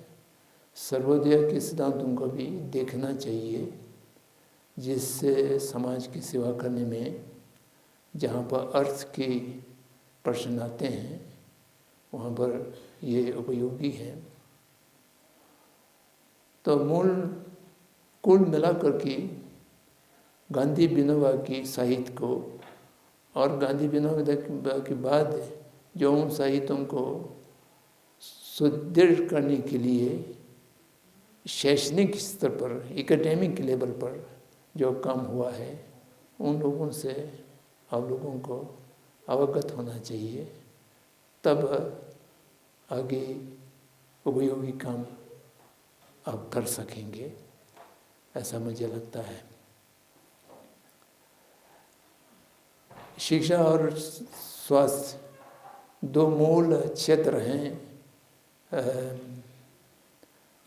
सर्वोदय के सिद्धांतों को भी देखना चाहिए, जिससे समाज की सेवा करने में जहाँ पर अर्थ के प्रश्न आते हैं वहाँ पर ये उपयोगी है। तो कुल मिलाकर के गांधी विनोबा की साहित्य को और गांधी विनोबा के बाद जो उन साहित्यों को सुदृढ़ करने के लिए शैक्षणिक स्तर पर, एकेडमिक लेवल पर जो काम हुआ है, उन लोगों से आप लोगों को अवगत होना चाहिए, तब आगे उपयोगी काम आप कर सकेंगे, ऐसा मुझे लगता है। शिक्षा और स्वास्थ्य दो मूल क्षेत्र हैं,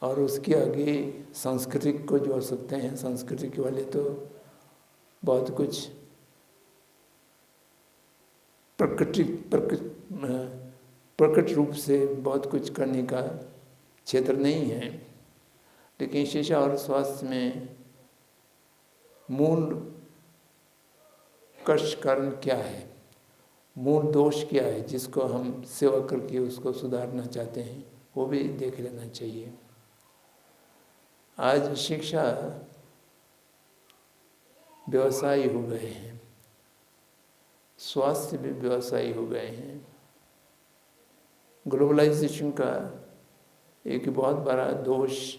और उसके आगे सांस्कृतिक को जोड़ सकते हैं। सांस्कृतिक वाले तो बहुत कुछ प्रकट रूप से बहुत कुछ करने का क्षेत्र नहीं है, लेकिन शिक्षा और स्वास्थ्य में मूल कष्ट कारण क्या है, मूल दोष क्या है, जिसको हम सेवा करके उसको सुधारना चाहते हैं, वो भी देख लेना चाहिए। आज शिक्षा व्यवसायी हो गए हैं, स्वास्थ्य भी व्यवसायी हो गए हैं। ग्लोबलाइजेशन का एक बहुत बड़ा दोष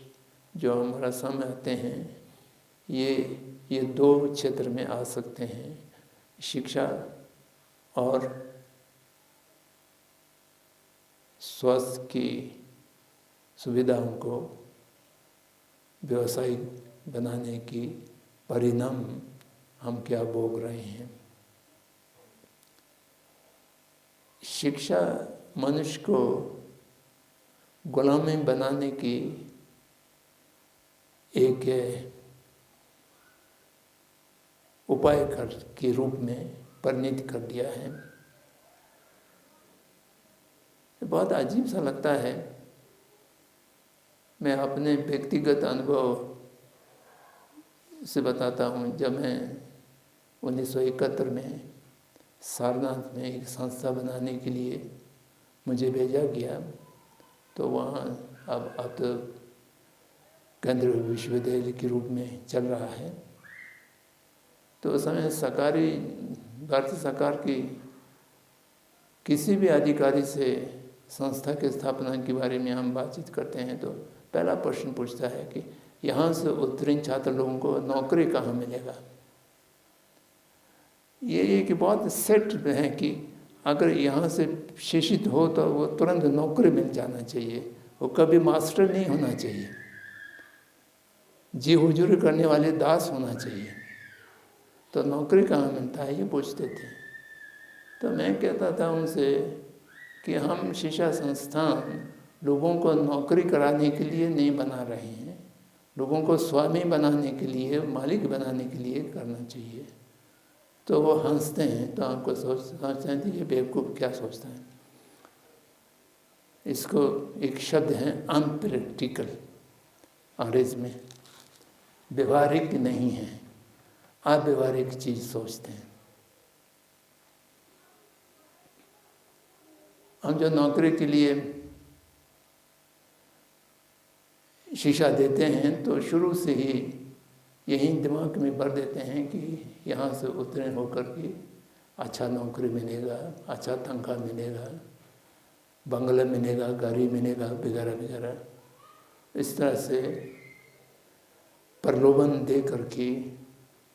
जो हमारा सामने आते हैं, ये दो क्षेत्र में आ सकते हैं, शिक्षा और स्वास्थ्य की सुविधाओं को व्यवसायिक बनाने की परिणाम हम क्या भोग रहे हैं। शिक्षा मनुष्य को गुलामी बनाने की एक उपाय के रूप में परिणित कर दिया है। बहुत अजीब सा लगता है। मैं अपने व्यक्तिगत अनुभव से बताता हूँ। जब मैं 1971 में सारनाथ में एक संस्था बनाने के लिए मुझे भेजा गया, तो वहाँ अब तो केंद्रीय विश्वविद्यालय के रूप में चल रहा है। तो उस समय सरकारी भारतीय सरकार की किसी भी अधिकारी से संस्था की स्थापना के बारे में हम बातचीत करते हैं तो पहला प्रश्न पूछता है कि यहाँ से उत्तीर्ण छात्र लोगों को नौकरी कहाँ मिलेगा। ये कि बहुत सेट है कि अगर यहाँ से शिक्षित हो तो वो तुरंत नौकरी मिल जाना चाहिए, वो कभी मास्टर नहीं होना चाहिए, जी हुजूरी करने वाले दास होना चाहिए। तो नौकरी कहाँ मिलता है ये पूछते थे। तो मैं कहता था उनसे कि हम शिक्षा संस्थान लोगों को नौकरी कराने के लिए नहीं बना रहे हैं, लोगों को स्वामी बनाने के लिए, मालिक बनाने के लिए करना चाहिए। तो वो हंसते हैं, तो आपको सोचते हैं ये बेवकूफ़ क्या सोचता है। इसको एक शब्द है अनप्रैक्टिकल, अंग्रेज में, व्यवहारिक नहीं है, अव्यवहारिक चीज़ सोचते हैं। हम जो नौकरी के लिए शिक्षा देते हैं तो शुरू से ही यही दिमाग में भर देते हैं कि यहाँ से उत्तीर्ण होकर के अच्छा नौकरी मिलेगा, अच्छा तनख्वाह मिलेगा, बंगला मिलेगा, गाड़ी मिलेगा, वगैरह वगैरह। इस तरह से प्रलोभन दे करके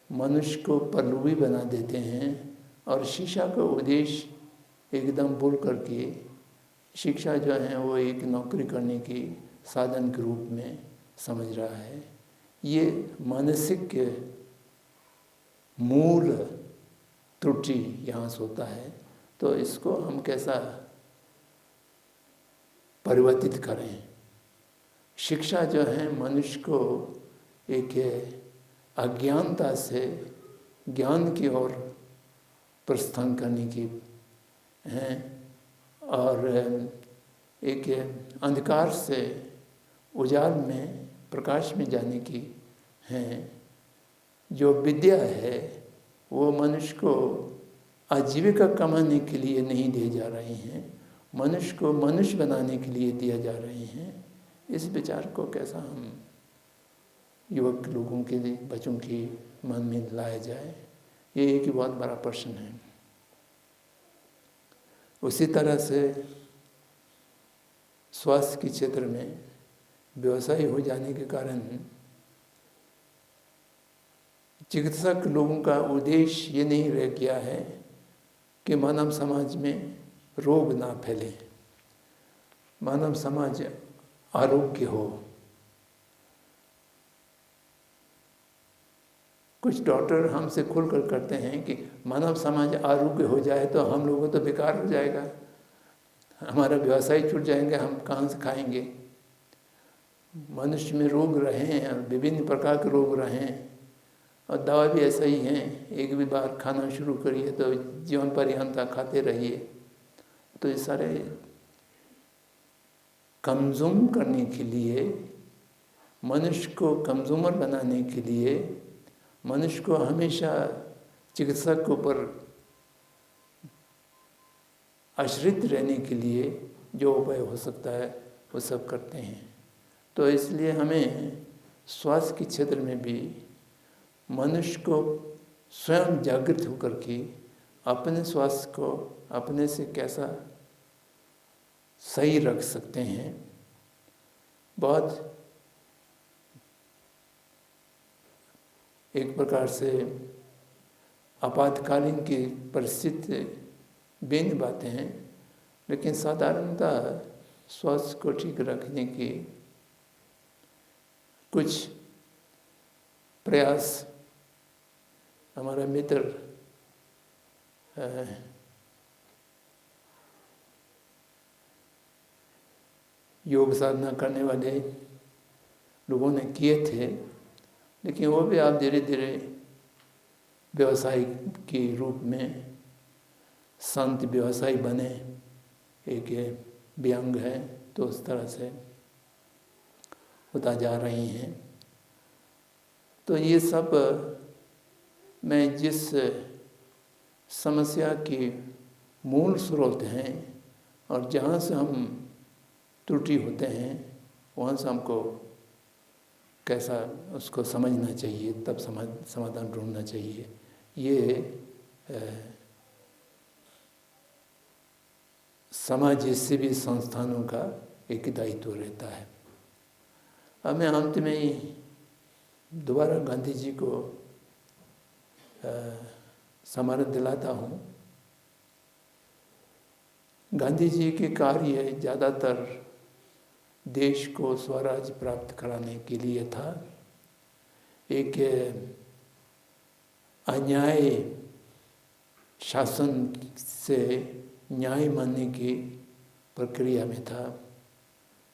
मनुष्य को प्रलोभी बना देते हैं और शिक्षा का उद्देश्य एकदम भूल करके शिक्षा जो है वो एक नौकरी करने की साधन के रूप में समझ रहा है। ये मानसिक मूल त्रुटि यहाँ से होता है। तो इसको हम कैसा परिवर्तित करें। शिक्षा जो है मनुष्य को एक अज्ञानता से ज्ञान की ओर प्रस्थान करने की है और एक अंधकार से उजाल में, प्रकाश में जाने की है। जो विद्या है वो मनुष्य को आजीविका कमाने के लिए नहीं दिए जा रहे हैं, मनुष्य को मनुष्य बनाने के लिए दिया जा रहे हैं। इस विचार को कैसा हम युवक लोगों के लिए, बच्चों के मन में लाया जाए, ये एक बहुत बड़ा प्रश्न है। उसी तरह से स्वास्थ्य के क्षेत्र में व्यवसाय हो जाने के कारण चिकित्सक लोगों का उद्देश्य ये नहीं रह गया है कि मानव समाज में रोग ना फैले, मानव समाज आरोग्य हो। कुछ डॉक्टर हमसे खुलकर करते हैं कि मानव समाज आरोग्य हो जाए तो हम लोगों तो बेकार हो जाएगा, हमारा व्यवसाय छूट जाएंगे, हम कहाँ से खाएंगे। मनुष्य में रोग रहे हैं, विभिन्न प्रकार के रोग रहे हैं और दवा भी ऐसा ही है, एक भी बार खाना शुरू करिए तो जीवन पर्यंत खाते रहिए। तो ये सारे कंज्यूम करने के लिए, मनुष्य को कंज्यूमर बनाने के लिए, मनुष्य को हमेशा चिकित्सक के ऊपर आश्रित रहने के लिए जो उपाय हो सकता है वो सब करते हैं। तो इसलिए हमें स्वास्थ्य के क्षेत्र में भी मनुष्य को स्वयं जागृत होकर के अपने स्वास्थ्य को अपने से कैसा सही रख सकते हैं। बहुत एक प्रकार से आपातकालीन की परिस्थिति भिन्न बातें हैं, लेकिन साधारणतः स्वास्थ्य को ठीक रखने की कुछ प्रयास हमारा मित्र योग साधना करने वाले लोगों ने किए थे, लेकिन वो भी आप धीरे धीरे व्यवसाय के रूप में संत व्यवसायी बने, एक व्यंग है, तो उस तरह से होता जा रही हैं। तो ये सब में जिस समस्या की मूल स्रोत हैं और जहाँ से हम त्रुटि होते हैं वहाँ से हमको कैसा उसको समझना चाहिए, तब समाधान ढूंढना चाहिए। ये समाज सेवी संस्थानों का एक दायित्व रहता है। अब मैं अंत में ही दोबारा गांधी जी को स्मरण दिलाता हूँ। गांधी जी के कार्य ज़्यादातर देश को स्वराज प्राप्त कराने के लिए था। एक अन्याय शासन से न्याय मानने की प्रक्रिया में था।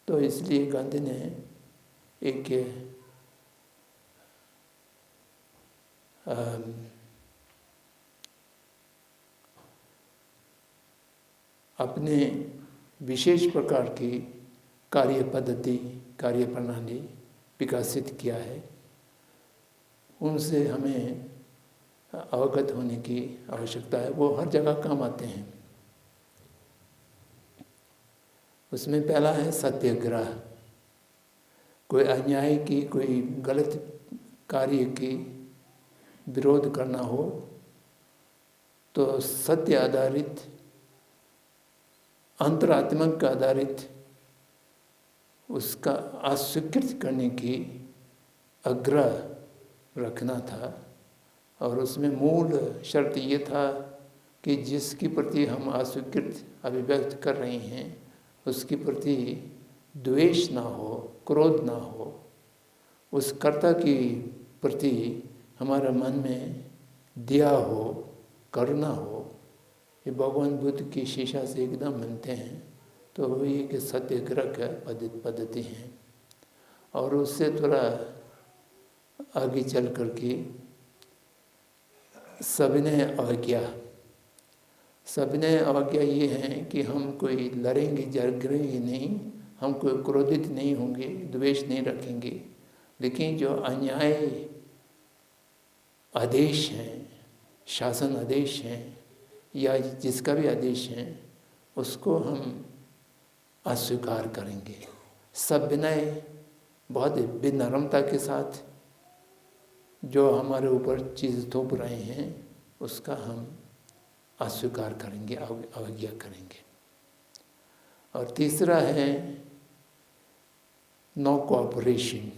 तो इसलिए गांधी ने एक अपने विशेष प्रकार की कार्य पद्धति, कार्य प्रणाली विकसित किया है। उनसे हमें अवगत होने की आवश्यकता है। वो हर जगह काम आते हैं। उसमें पहला है सत्याग्रह। कोई अन्याय की, कोई गलत कार्य की विरोध करना हो तो सत्य आधारित, अंतरात्मक आधारित उसका अस्वीकृत करने की आग्रह रखना था। और उसमें मूल शर्त ये था कि जिसके प्रति हम अस्वीकृत अभिव्यक्त कर रहे हैं उसके प्रति द्वेष ना हो, क्रोध ना हो, उस कर्ता की प्रति हमारा मन में दया हो, करुणा हो। ये भगवान बुद्ध की शिक्षा से एकदम मिलते हैं। तो वो ये कि सत्याग्रह का पद्धति है। और उससे थोड़ा आगे चल कर के सविनय अवज्ञा। सविनय अवज्ञा ये है कि हम कोई लड़ेंगे झगड़ेंगे नहीं, हम कोई क्रोधित नहीं होंगे, द्वेष नहीं रखेंगे, लेकिन जो अन्याय आदेश हैं, शासन आदेश हैं या जिसका भी आदेश है उसको हम अस्वीकार करेंगे। सविनय बहुत विनम्रता के साथ जो हमारे ऊपर चीज़ थोप रहे हैं उसका हम अस्वीकार करेंगे, अवज्ञा करेंगे। और तीसरा है नो कोऑपरेशन,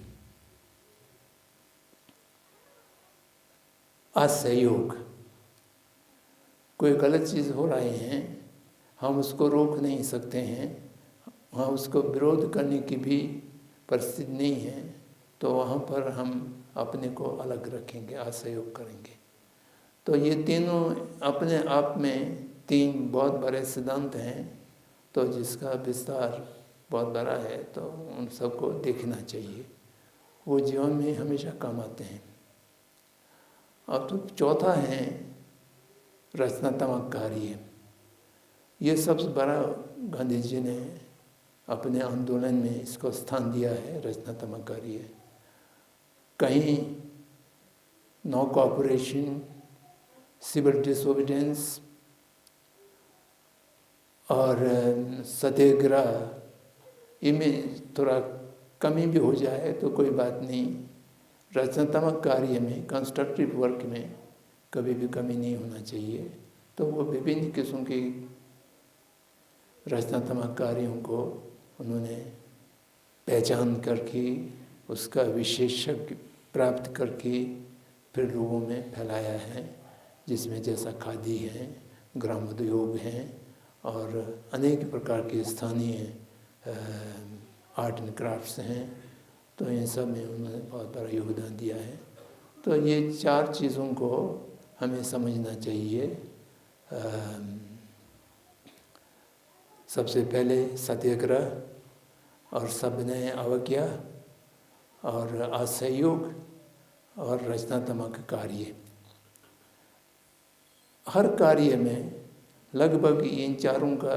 असहयोग। कोई गलत चीज़ हो रहे हैं, हम उसको रोक नहीं सकते हैं, वहाँ उसको विरोध करने की भी परिस्थिति नहीं है, तो वहाँ पर हम अपने को अलग रखेंगे, असहयोग करेंगे। तो ये तीनों अपने आप में तीन बहुत बड़े सिद्धांत हैं, तो जिसका विस्तार बहुत बड़ा है, तो उन सबको देखना चाहिए। वो जीवन में हमेशा काम आते हैं। और तो चौथा है रचनात्मक कार्य। ये सबसे बड़ा गांधी जी ने अपने आंदोलन में इसको स्थान दिया है, रचनात्मक कार्य। कहीं नो कोऑपरेशन, सिविल डिसोबीडियंस और सत्याग्रह, इनमें थोड़ा कमी भी हो जाए तो कोई बात नहीं। रचनात्मक कार्य में, कंस्ट्रक्टिव वर्क में कभी भी कमी नहीं होना चाहिए। तो वो विभिन्न किस्म के रचनात्मक कार्यों को उन्होंने पहचान करके उसका विशेषज्ञ प्राप्त करके फिर लोगों में फैलाया है, जिसमें जैसा खादी है, ग्रामोद्योग हैं और अनेक प्रकार के स्थानीय आर्ट एंड क्राफ्ट्स हैं। तो इन सब में उन्होंने बहुत बड़ा योगदान दिया है। तो ये चार चीज़ों को हमें समझना चाहिए। सबसे पहले सत्याग्रह और सविनय अवज्ञा और असहयोग और रचनात्मक कार्य। हर कार्य में लगभग इन चारों का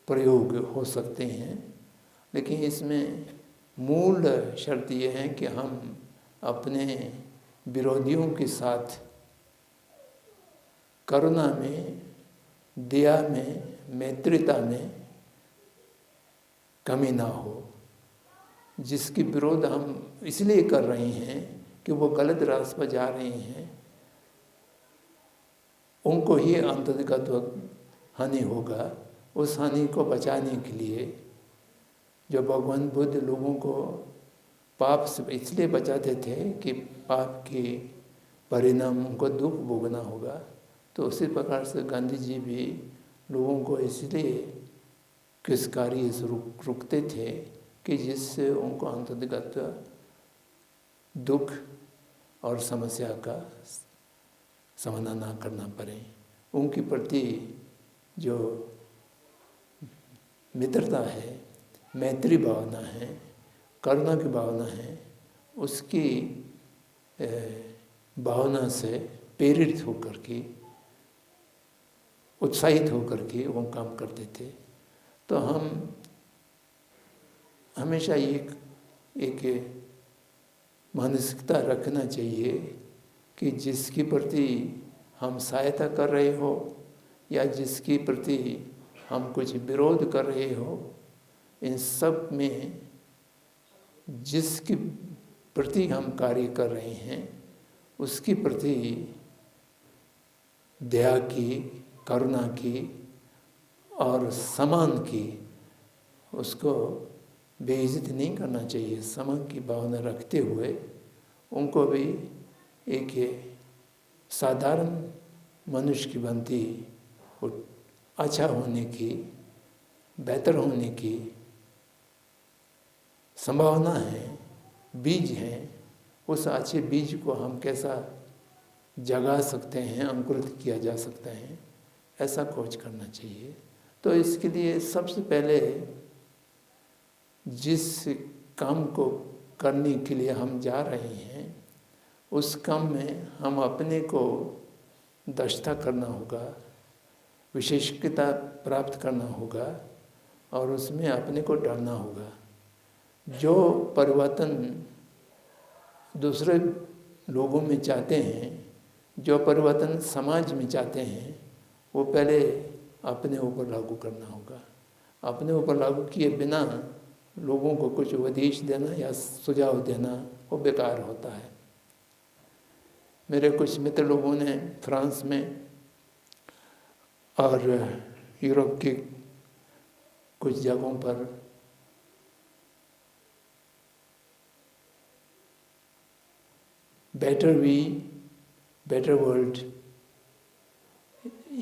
प्रयोग हो सकते हैं, लेकिन इसमें मूल शर्त यह है कि हम अपने विरोधियों के साथ करुणा में, दया में, मैत्रीता में कमी ना हो। जिसकी विरोध हम इसलिए कर रहे हैं कि वो गलत रास्ते पर जा रहे हैं, उनको ही अंतर्गत हानि होगा। उस हानि को बचाने के लिए जो भगवान बुद्ध लोगों को पाप से इसलिए बचाते थे कि पाप के परिणाम उनको दुख भोगना होगा। तो उसी प्रकार से गांधी जी भी लोगों को इसलिए किस कार्य से रुकते थे कि जिससे उनको अंततगत दुख और समस्या का सामना ना करना पड़े। उनके प्रति जो मित्रता है, मैत्री भावना है, करुणा की भावना है, उसकी भावना से प्रेरित होकर के, उत्साहित होकर के वो काम करते थे। तो हम हमेशा एक मानसिकता रखना चाहिए कि जिसके प्रति हम सहायता कर रहे हो या जिसके प्रति हम कुछ विरोध कर रहे हो, इन सब में जिसके प्रति हम कार्य कर रहे हैं उसके प्रति दया की, करुणा की और सम्मान की, उसको बेइज्जत नहीं करना चाहिए। सम्मान की भावना रखते हुए उनको भी एक साधारण मनुष्य की बनती, अच्छा होने की, बेहतर होने की संभावना है, बीज है। उस अच्छे बीज को हम कैसा जगा सकते हैं, अंकुरित किया जा सकता है, ऐसा खोज करना चाहिए। तो इसके लिए सबसे पहले जिस काम को करने के लिए हम जा रहे हैं उस काम में हम अपने को दक्षता करना होगा, विशेषज्ञता प्राप्त करना होगा और उसमें अपने को डालना होगा। जो परिवर्तन दूसरे लोगों में चाहते हैं, जो परिवर्तन समाज में चाहते हैं, वो पहले अपने ऊपर लागू करना होगा। अपने ऊपर लागू किए बिना लोगों को कुछ उपदेश देना या सुझाव देना वो बेकार होता है। मेरे कुछ मित्र लोगों ने फ्रांस में और यूरोप की कुछ जगहों पर बेटर वी बेटर वर्ल्ड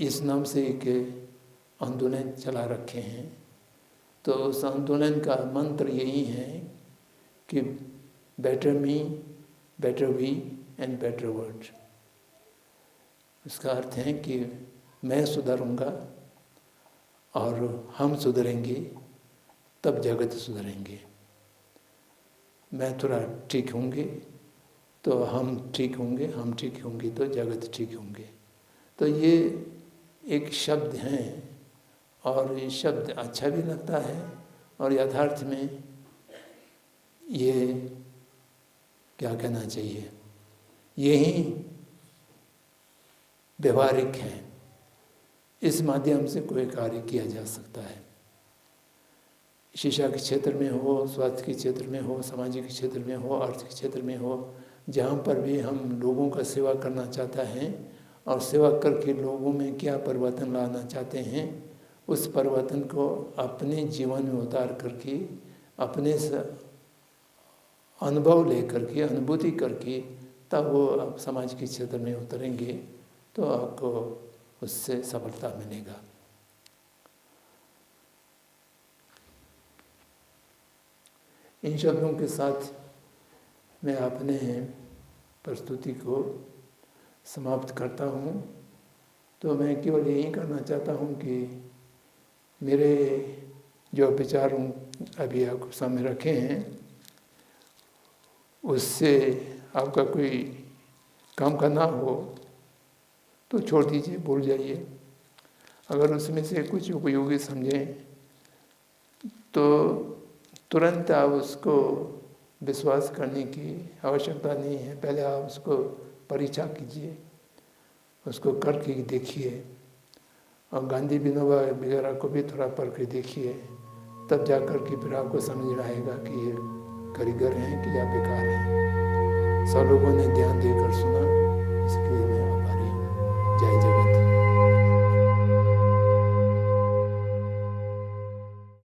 इस नाम से एक आंदोलन चला रखे हैं। तो उस आंदोलन का मंत्र यही है कि better me, better we and better world. इसका अर्थ है कि मैं सुधरूंगा और हम सुधरेंगे तब जगत सुधरेंगे। मैं थोड़ा ठीक होंगे तो हम ठीक होंगे, हम ठीक होंगे तो जगत ठीक होंगे। तो ये एक शब्द हैं और ये शब्द अच्छा भी लगता है और यथार्थ में ये क्या कहना चाहिए, यही व्यवहारिक है। इस माध्यम से कोई कार्य किया जा सकता है। शिक्षा के क्षेत्र में हो, स्वास्थ्य के क्षेत्र में हो, सामाजिक क्षेत्र में हो, आर्थिक क्षेत्र में हो, जहाँ पर भी हम लोगों का सेवा करना चाहता है और सेवा करके लोगों में क्या परिवर्तन लाना चाहते हैं, उस परिवर्तन को अपने जीवन में उतार करके, अपने से अनुभव लेकर के, अनुभूति करके, तब वो आप समाज के क्षेत्र में उतरेंगे तो आपको उससे सफलता मिलेगा। इन शब्दों के साथ मैं अपने प्रस्तुति को समाप्त करता हूँ। तो मैं केवल यही कहना चाहता हूँ कि मेरे जो विचार अभी आपको सामने रखे हैं उससे आपका कोई काम का ना हो तो छोड़ दीजिए, भूल जाइए। अगर उसमें से कुछ उपयोगी समझें तो तुरंत आप उसको विश्वास करने की आवश्यकता नहीं है। पहले आप उसको परीक्षा कीजिए, उसको करके देखिए और गांधी विनोबा वगैरह को भी थोड़ा पढ़ के देखिए, तब जा कर के फिर आपको समझ में आएगा कि ये कारीगर हैं कि या बेकार हैं। सब लोगों ने ध्यान देकर सुना।